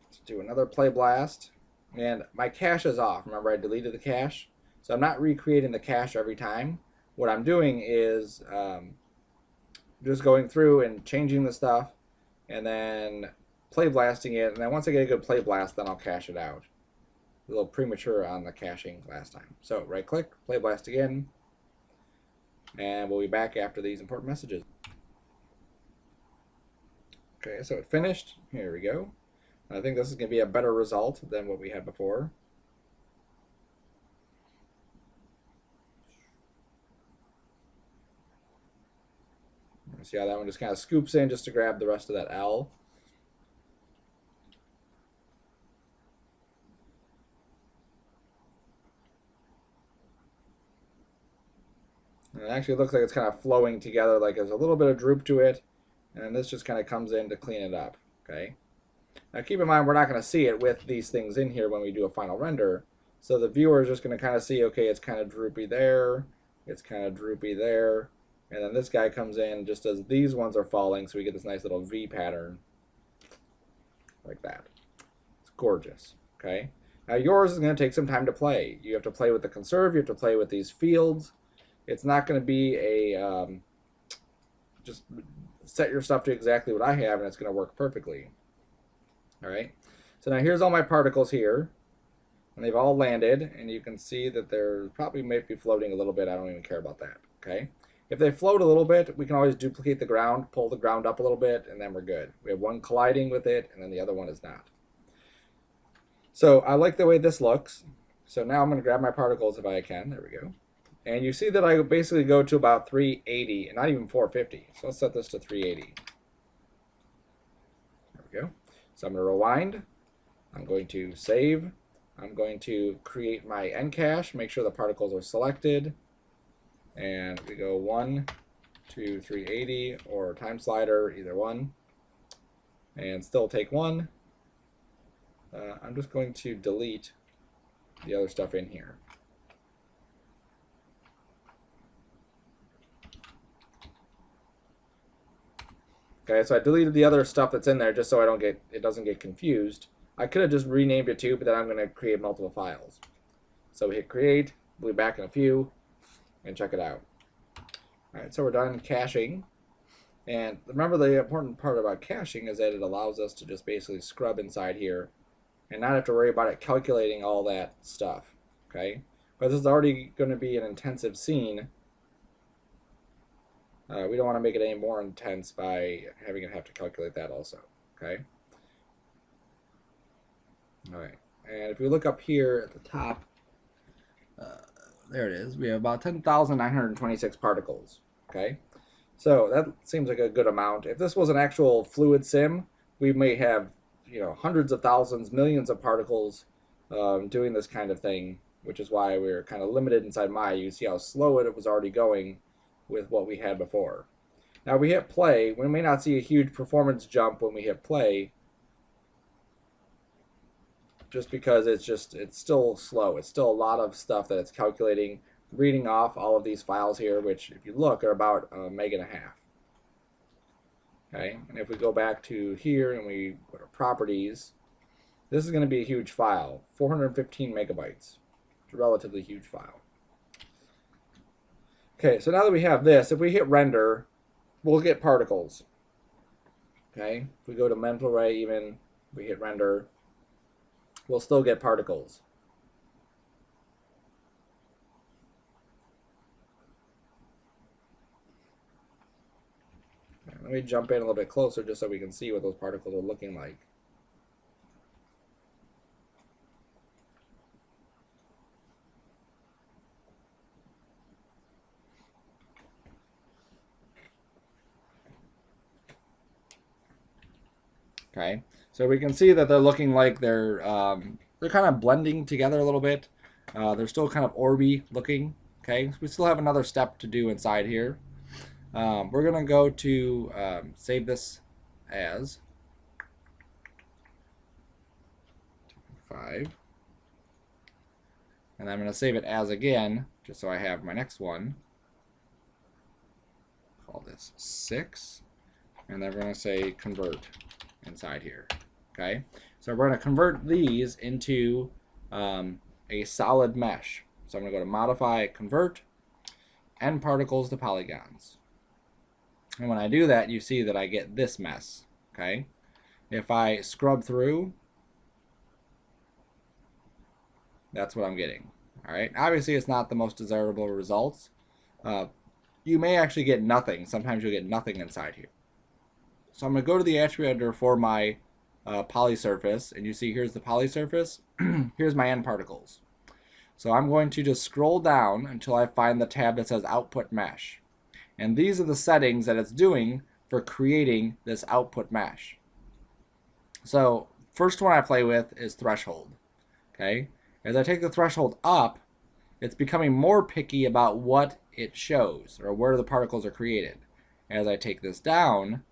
let's do another play blast. And my cache is off. Remember, I deleted the cache, so I'm not recreating the cache every time. What I'm doing is just going through and changing the stuff, and then play blasting it. And then once I get a good play blast, then I'll cache it out. A little premature on the caching last time. So right click, play blast again, and we'll be back after these important messages. Okay, so it finished. Here we go. I think this is going to be a better result than what we had before. See how that one just kind of scoops in just to grab the rest of that L. And it actually looks like it's kind of flowing together, like there's a little bit of droop to it, and this just kind of comes in to clean it up. Okay. Now keep in mind, we're not going to see it with these things in here when we do a final render, so the viewer is just going to kind of see, okay, it's kind of droopy there, it's kind of droopy there, and then this guy comes in just as these ones are falling, so we get this nice little V pattern like that. It's gorgeous. Okay. Now yours is going to take some time to play. You have to play with the conserve, you have to play with these fields. It's not going to be a just set your stuff to exactly what I have and it's going to work perfectly. All right, so now here's all my particles here, and they've all landed, and you can see that they're probably might be floating a little bit. I don't even care about that. Okay, if they float a little bit, we can always duplicate the ground, pull the ground up a little bit, and then we're good. We have one colliding with it, and then the other one is not. So I like the way this looks. So now I'm going to grab my particles if I can. There we go. And you see that I basically go to about 380, and not even 450. So let's set this to 380. There we go. So I'm going to rewind, I'm going to save, I'm going to create my end cache, make sure the particles are selected, and we go 1, 2, 380, or time slider, either one, and still take 1. I'm just going to delete the other stuff in here. Okay, so I deleted the other stuff that's in there just so it doesn't get confused. I could have just renamed it too, but then I'm going to create multiple files. So we hit create, we'll be back in a few, and check it out. All right, so we're done caching. And remember, the important part about caching is that it allows us to just basically scrub inside here and not have to worry about it calculating all that stuff. Okay, but this is already going to be an intensive scene. We don't want to make it any more intense by having it have to calculate that also. Okay. All right, and if we look up here at the top, there it is. We have about 10,926 particles. Okay, so that seems like a good amount. If this was an actual fluid sim, we may have, hundreds of thousands, millions of particles doing this kind of thing, which is why we're kind of limited inside Maya. You see how slow it was already going with what we had before. Now we hit play. We may not see a huge performance jump when we hit play, just because it's still slow. It's still a lot of stuff that it's calculating, reading off all of these files here, which if you look are about 1.5 MB. Okay, and if we go back to here and we go to properties, this is going to be a huge file, 415 megabytes. It's a relatively huge file. Okay, so now that we have this, if we hit render, we'll get particles. Okay, if we go to mental array, even we hit render, we'll still get particles. Okay, let me jump in a little bit closer just so we can see what those particles are looking like. Okay, so we can see that they're looking like they're kind of blending together a little bit. They're still kind of orby looking. Okay, so we still have another step to do inside here. We're gonna go to save this as 5, and I'm gonna save it as again, just so I have my next one. Call this 6, and then we're gonna say convert inside here. Okay, so we're going to convert these into a solid mesh. So I'm going to go to modify, convert, end particles to polygons. And when I do that, you see that I get this mess. Okay, if I scrub through, that's what I'm getting. All right, obviously it's not the most desirable results. You may actually get nothing. Sometimes you'll get nothing inside here. So I'm going to go to the attribute editor for my poly surface, and you see here's the poly surface. Here's my end particles. So I'm going to just scroll down until I find the tab that says output mesh. And these are the settings that it's doing for creating this output mesh. So first one I play with is threshold. Okay, as I take the threshold up, it's becoming more picky about what it shows or where the particles are created. As I take this down,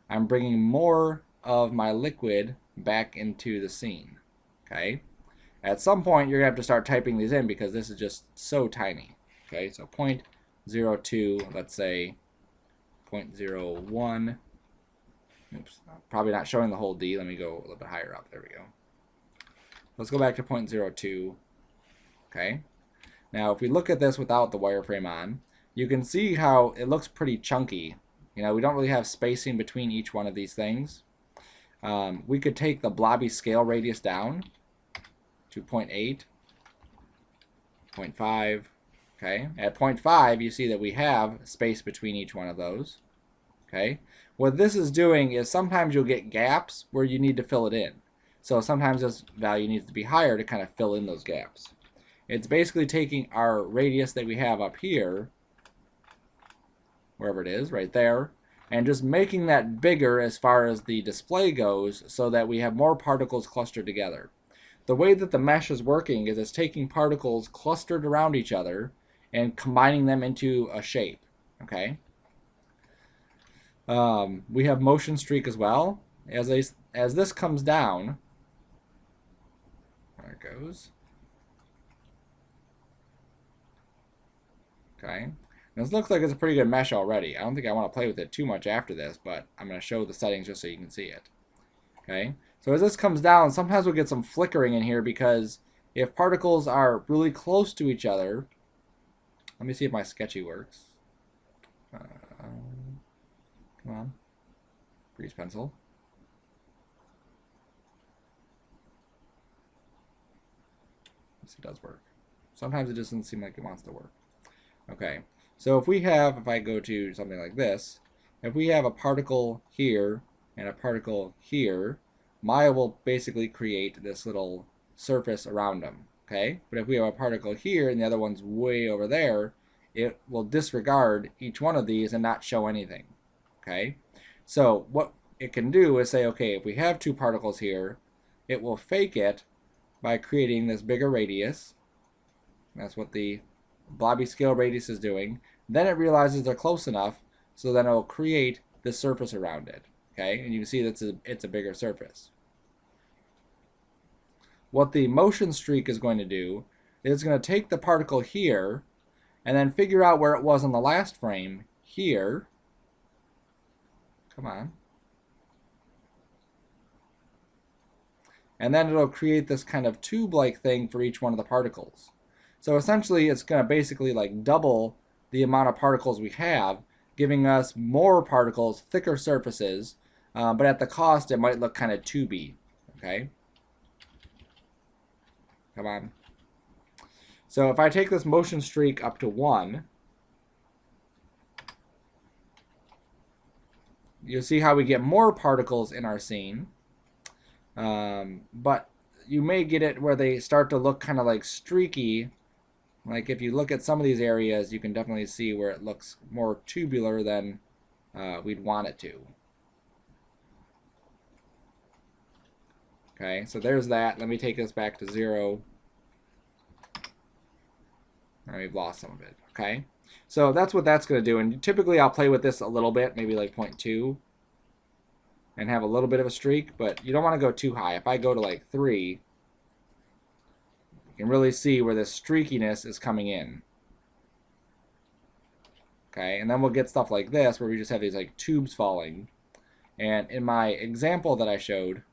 I'm bringing more of my liquid back into the scene. Okay, at some point you're gonna have to start typing these in because this is just so tiny. Okay, so 0.02, let's say 0.01. Oops, probably not showing the whole D. Let me go a little bit higher up. There we go. Let's go back to 0.02. Okay, now if we look at this without the wireframe on, you can see how it looks pretty chunky. We don't really have spacing between each one of these things. We could take the blobby scale radius down to 0.8, 0.5. Okay, at 0.5 you see that we have space between each one of those. Okay, what this is doing is sometimes you'll get gaps where you need to fill it in. So sometimes this value needs to be higher to kind of fill in those gaps. It's basically taking our radius that we have up here, wherever it is, right there, and just making that bigger as far as the display goes so that we have more particles clustered together. The way that the mesh is working is it's taking particles clustered around each other and combining them into a shape. Okay. We have motion streak as well. As this comes down, there it goes. Okay. This looks like it's a pretty good mesh already. I don't think I want to play with it too much after this, but I'm going to show the settings just so you can see it. Okay. So as this comes down, sometimes we'll get some flickering in here because if particles are really close to each other, let me see if my sketchy works. Come on. Grease pencil. Yes, it does work. Sometimes it just doesn't seem like it wants to work. Okay, so if I go to something like this, if we have a particle here and a particle here, Maya will basically create this little surface around them. Okay, but if we have a particle here and the other one's way over there, it will disregard each one of these and not show anything. Okay, so what it can do is say, okay, if we have two particles here, it will fake it by creating this bigger radius. That's what the blobby scale radius is doing. Then it realizes they're close enough, so then it'll create this surface around it. Okay, and you can see that it's a bigger surface. What the motion streak is going to do is it's going to take the particle here and then figure out where it was on the last frame here. Come on. And then it'll create this kind of tube-like thing for each one of the particles. So essentially, it's going to basically like double the amount of particles we have, giving us more particles, thicker surfaces, but at the cost, it might look kind of tubey. Okay? Come on. So if I take this motion streak up to 1, you'll see how we get more particles in our scene. But you may get it where they start to look kind of like streaky. Like if you look at some of these areas, you can definitely see where it looks more tubular than we'd want it to. Okay, so there's that. Let me take this back to 0. And we've lost some of it. Okay, so that's what that's going to do. And typically I'll play with this a little bit, maybe like 0.2. And have a little bit of a streak, but you don't want to go too high. If I go to like 3, you can really see where this streakiness is coming in. Okay, and then we'll get stuff like this where we just have these like tubes falling. And in my example that I showed,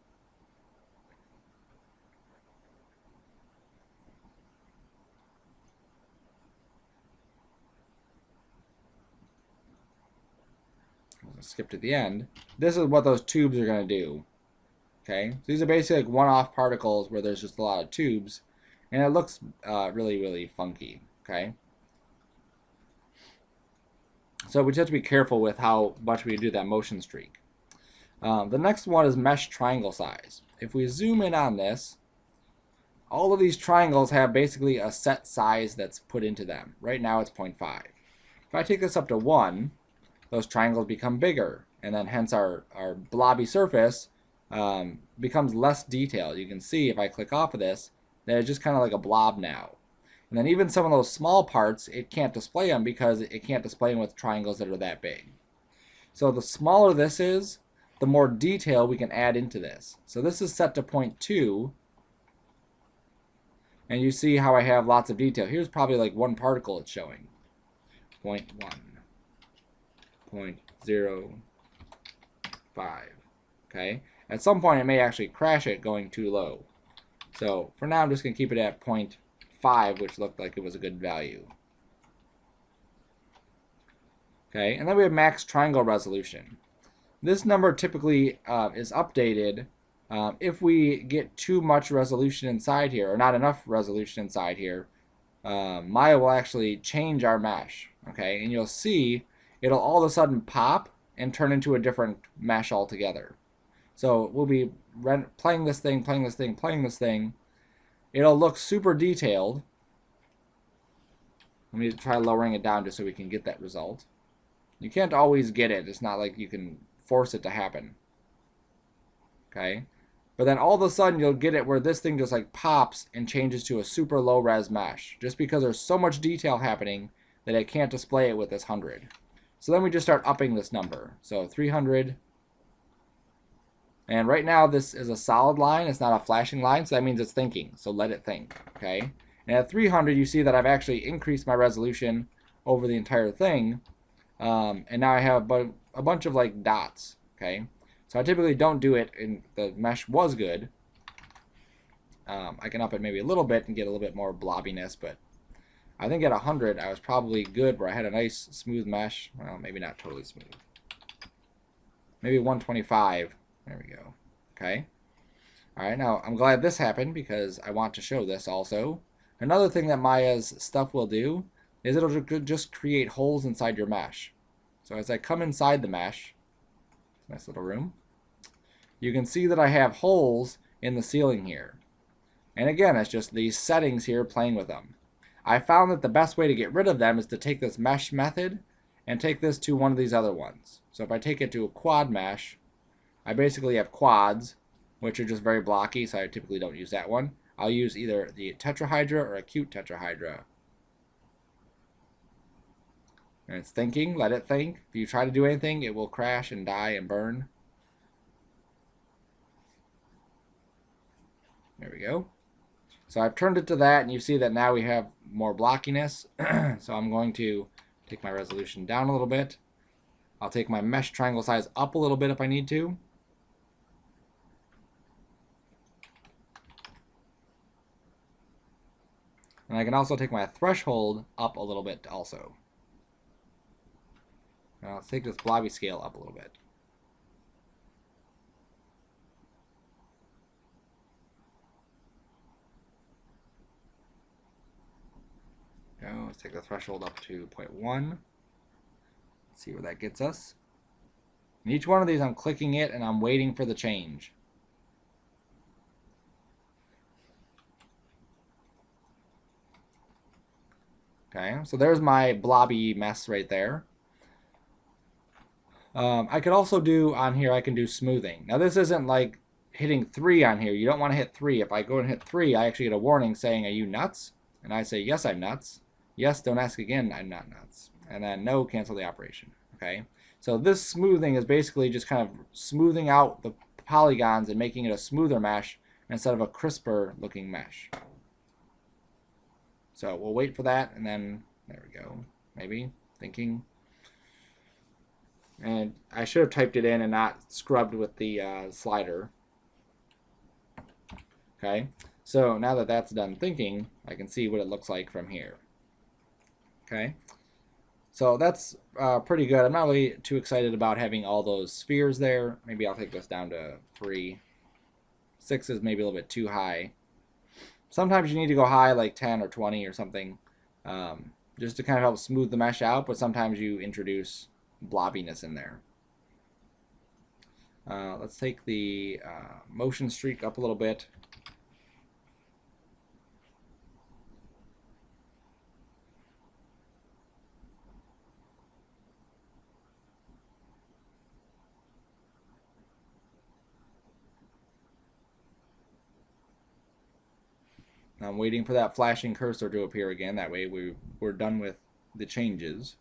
skip to the end, this is what those tubes are going to do. Okay, so these are basically like one-off particles where there's just a lot of tubes, and it looks really, really funky. Okay, so we just have to be careful with how much we do that motion streak. The next one is mesh triangle size. If we zoom in on this, all of these triangles have basically a set size that's put into them. Right now it's 0.5. If I take this up to 1, those triangles become bigger, and then hence our blobby surface becomes less detailed. You can see if I click off of this that it's just kind of like a blob now. And then even some of those small parts, it can't display them because it can't display them with triangles that are that big. So the smaller this is, the more detail we can add into this. So this is set to 0.2, and you see how I have lots of detail. Here's probably like one particle it's showing. 0.1. 0.05. Okay, at some point it may actually crash it going too low. So for now I'm just going to keep it at 0.5, which looked like it was a good value. Okay, and then we have max triangle resolution. This number typically is updated if we get too much resolution inside here, or not enough resolution inside here. Maya will actually change our mesh. Okay, and you'll see it'll all of a sudden pop and turn into a different mesh altogether. So we'll be playing this thing, playing this thing, playing this thing. It'll look super detailed. Let me try lowering it down just so we can get that result. You can't always get it. It's not like you can force it to happen. Okay, But then all of a sudden you'll get it where this thing just like pops and changes to a super low res mesh, just because there's so much detail happening that I can't display it with this 100. So then we just start upping this number. So 300. And right now this is a solid line. It's not a flashing line, so that means it's thinking. So let it think, okay? And at 300, you see that I've actually increased my resolution over the entire thing. And now I have a bunch of like dots, okay? So I typically don't do it, and the mesh was good. I can up it maybe a little bit and get a little bit more blobbiness, but I think at 100 I was probably good where I had a nice smooth mesh. Well, maybe not totally smooth. Maybe 125. There we go. Okay. All right, now I'm glad this happened because I want to show this also. Another thing that Maya's stuff will do is it'll just create holes inside your mesh. So as I come inside the mesh, nice little room, you can see that I have holes in the ceiling here. And again, it's just these settings here playing with them. I found that the best way to get rid of them is to take this mesh method and take this to one of these other ones. So if I take it to a quad mesh, I basically have quads, which are just very blocky, so I typically don't use that one. I'll use either the tetrahedra or acute tetrahedra. And it's thinking, let it think. If you try to do anything, it will crash and die and burn. There we go. So I've turned it to that, and you see that now we have more blockiness. So I'm going to take my resolution down a little bit. I'll take my mesh triangle size up a little bit if I need to. And I can also take my threshold up a little bit also. Now let's take this blobby scale up a little bit. Go. Let's take the threshold up to 0.1. See where that gets us. And each one of these I'm clicking it and I'm waiting for the change. Okay, so there's my blobby mess right there. I could also do on here, I can do smoothing. Now this isn't like hitting 3 on here. You don't want to hit 3. If I go and hit 3, I actually get a warning saying, are you nuts? And I say, yes, I'm nuts. Yes, don't ask again, I'm not nuts. And then no, cancel the operation. Okay, so this smoothing is basically just kind of smoothing out the polygons and making it a smoother mesh instead of a crisper looking mesh. So we'll wait for that, and then there we go. Maybe thinking. And I should have typed it in and not scrubbed with the slider. Okay, so now that that's done thinking, I can see what it looks like from here. Okay, so that's pretty good. I'm not really too excited about having all those spheres there. Maybe I'll take this down to 3. 6 is maybe a little bit too high. Sometimes you need to go high, like 10 or 20 or something, just to kind of help smooth the mesh out, but sometimes you introduce blobbiness in there. Let's take the motion streak up a little bit. I'm waiting for that flashing cursor to appear again. That way we're done with the changes.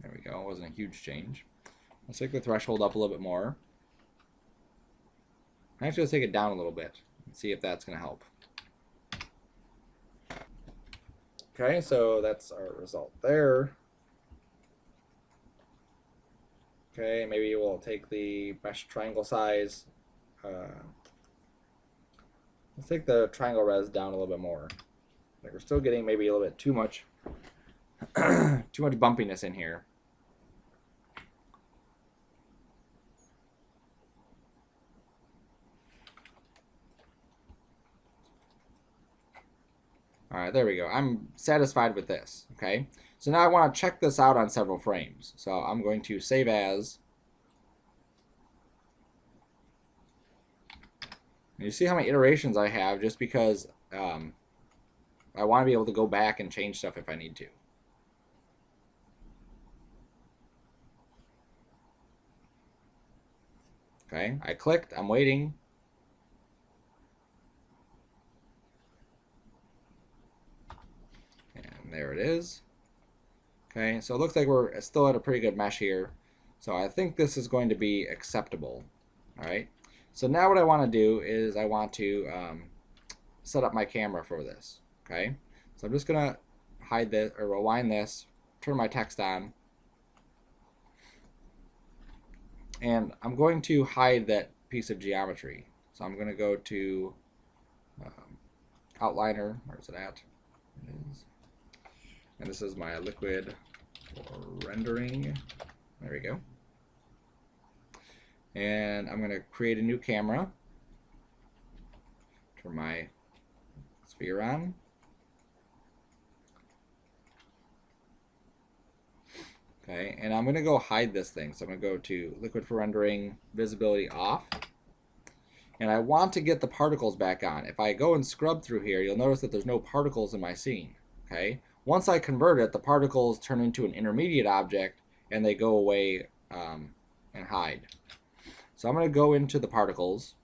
There we go. It wasn't a huge change. Let's take the threshold up a little bit more. Actually, let's take it down a little bit and see if that's going to help. Okay, so that's our result there. Okay, maybe we'll take the mesh triangle size. Let's take the triangle res down a little bit more. Like we're still getting maybe a little bit too much bumpiness in here. All right, there we go. I'm satisfied with this, okay? So now I want to check this out on several frames. So I'm going to save as. And you see how many iterations I have just because I want to be able to go back and change stuff if I need to. Okay, I clicked, I'm waiting. And there it is. Okay, so it looks like we're still at a pretty good mesh here. So I think this is going to be acceptable. All right, so now what I want to do is I want to set up my camera for this. Okay, so I'm just going to hide this or rewind this, turn my text on, and I'm going to hide that piece of geometry. So I'm going to go to outliner. Where's it at? It is. And this is my liquid for rendering. There we go. And I'm going to create a new camera. Turn my sphere on. Okay, and I'm going to go hide this thing. So I'm going to go to liquid for rendering, visibility off. And I want to get the particles back on. If I go and scrub through here, you'll notice that there's no particles in my scene. Okay, once I convert it, the particles turn into an intermediate object and they go away and hide. So I'm going to go into the particles,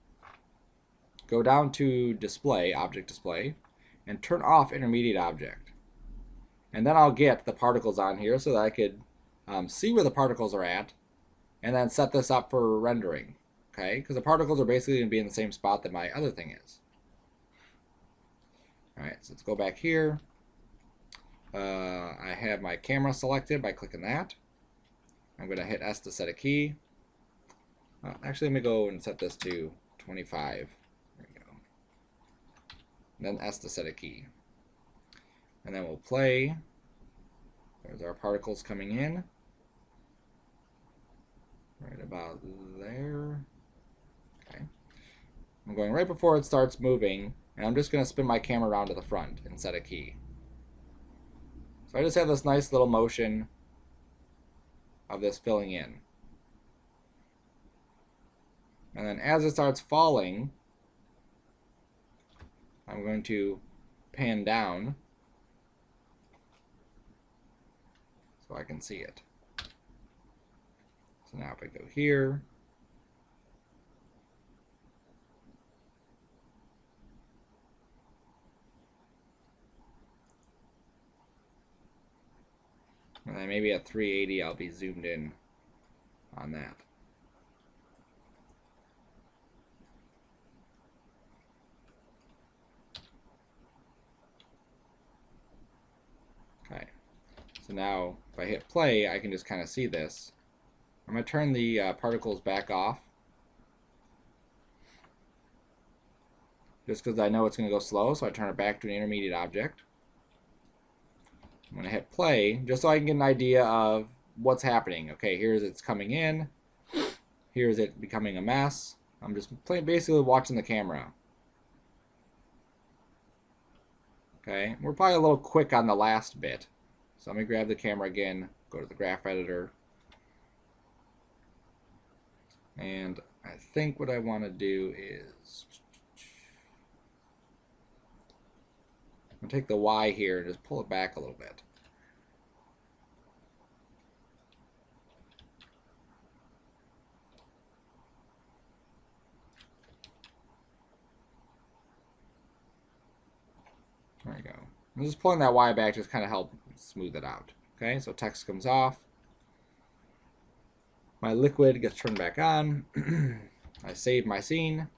go down to display, object display, and turn off intermediate object. And then I'll get the particles on here so that I could see where the particles are at and then set this up for rendering. Okay, because the particles are basically going to be in the same spot that my other thing is. Alright, so let's go back here. I have my camera selected by clicking that. I'm going to hit S to set a key. Actually, let me go and set this to 25. There we go. And then S to set a key. And then we'll play. There's our particles coming in. Right about there. Okay. I'm going right before it starts moving, and I'm just going to spin my camera around to the front and set a key. So I just have this nice little motion of this filling in. And then as it starts falling, I'm going to pan down so I can see it. So now if I go here, and then maybe at 380 I'll be zoomed in on that. Okay, so now if I hit play, I can just kind of see this. I'm going to turn the particles back off, just because I know it's going to go slow, so I turn it back to an intermediate object. I'm going to hit play just so I can get an idea of what's happening. Okay, here's it's coming in. Here's it becoming a mess. I'm just basically watching the camera. Okay, we're probably a little quick on the last bit. So let me grab the camera again, go to the graph editor. And I think what I want to do is I'm going to take the Y here and just pull it back a little bit. There we go. I'm just pulling that Y back just kind of help smooth it out. Okay, so text comes off. My liquid gets turned back on. I save my scene.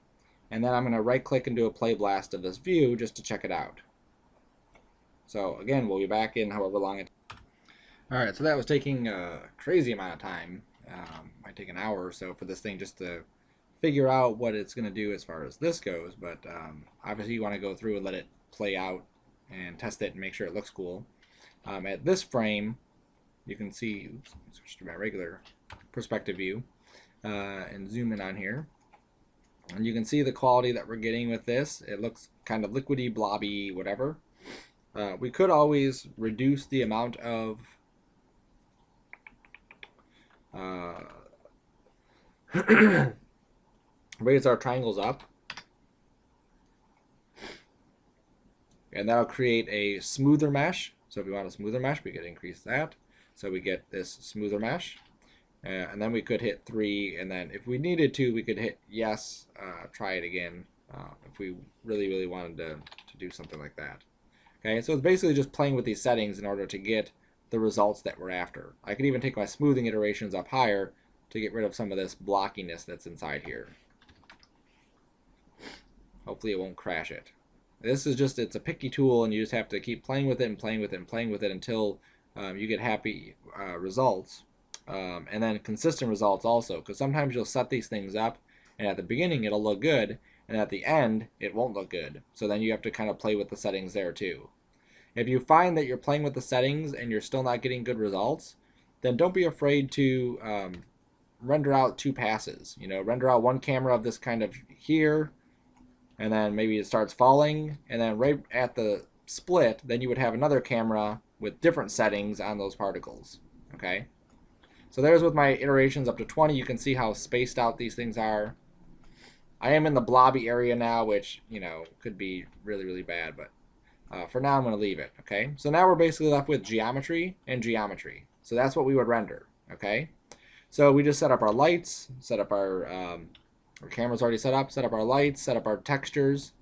And then I'm going to right click and do a play blast of this view just to check it out. So again, we'll be back in however long it takes. Alright, so that was taking a crazy amount of time. Might take an hour or so for this thing just to figure out what it's going to do as far as this goes. But obviously you want to go through and let it play out and test it and make sure it looks cool. At this frame, you can see, oops, let me switch to my regular perspective view and zoom in on here. And you can see the quality that we're getting with this. It looks kind of liquidy, blobby, whatever. We could always reduce the amount of raise our triangles up, and that'll create a smoother mesh. So if we want a smoother mesh, we could increase that. So we get this smoother mesh. And then we could hit 3, and then if we needed to, we could hit yes, try it again, if we really wanted to do something like that. Okay, so it's basically just playing with these settings in order to get the results that we're after. I could even take my smoothing iterations up higher to get rid of some of this blockiness that's inside here. Hopefully it won't crash it. This is just, it's a picky tool, and you just have to keep playing with it and playing with it and playing with it until you get happy results. And then consistent results also, because sometimes you'll set these things up, and at the beginning it'll look good, and at the end it won't look good. So then you have to kind of play with the settings there too. If you find that you're playing with the settings and you're still not getting good results, then don't be afraid to render out 2 passes. You know, render out one camera of this kind of here, and then maybe it starts falling, and then right at the split, then you would have another camera with different settings on those particles. Okay? So there's with my iterations up to 20. You can see how spaced out these things are. I am in the blobby area now, which, you know, could be really bad, but for now I'm going to leave it. Okay? So now we're basically left with geometry and geometry. So that's what we would render. Okay? So we just set up our lights, set up our camera's already set up our lights, set up our textures,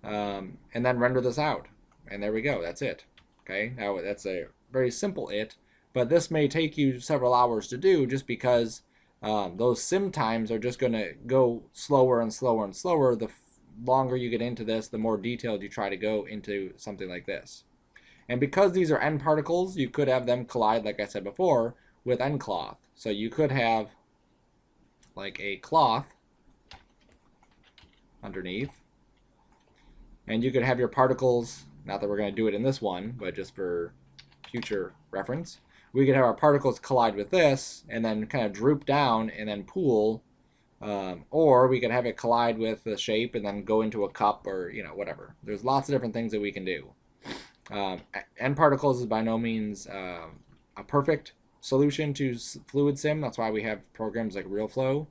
and then render this out. And there we go. That's it. Okay? Now that's a very simple it, but this may take you several hours to do just because those sim times are just going to go slower and slower and slower. The longer you get into this, the more detailed you try to go into something like this. And because these are end particles, you could have them collide, like I said before, with end cloth. So you could have like a cloth underneath, and you could have your particles, not that we're going to do it in this one, but just for future reference, we could have our particles collide with this and then kind of droop down and then pool, or we could have it collide with the shape and then go into a cup, or, you know, whatever. There's lots of different things that we can do. End particles is by no means a perfect solution to fluid sim. That's why we have programs like RealFlow.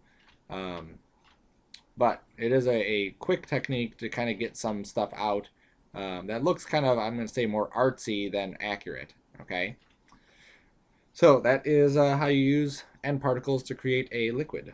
But it is a quick technique to kind of get some stuff out that looks kind of, I'm going to say, more artsy than accurate. Okay? So that is how you use end particles to create a liquid.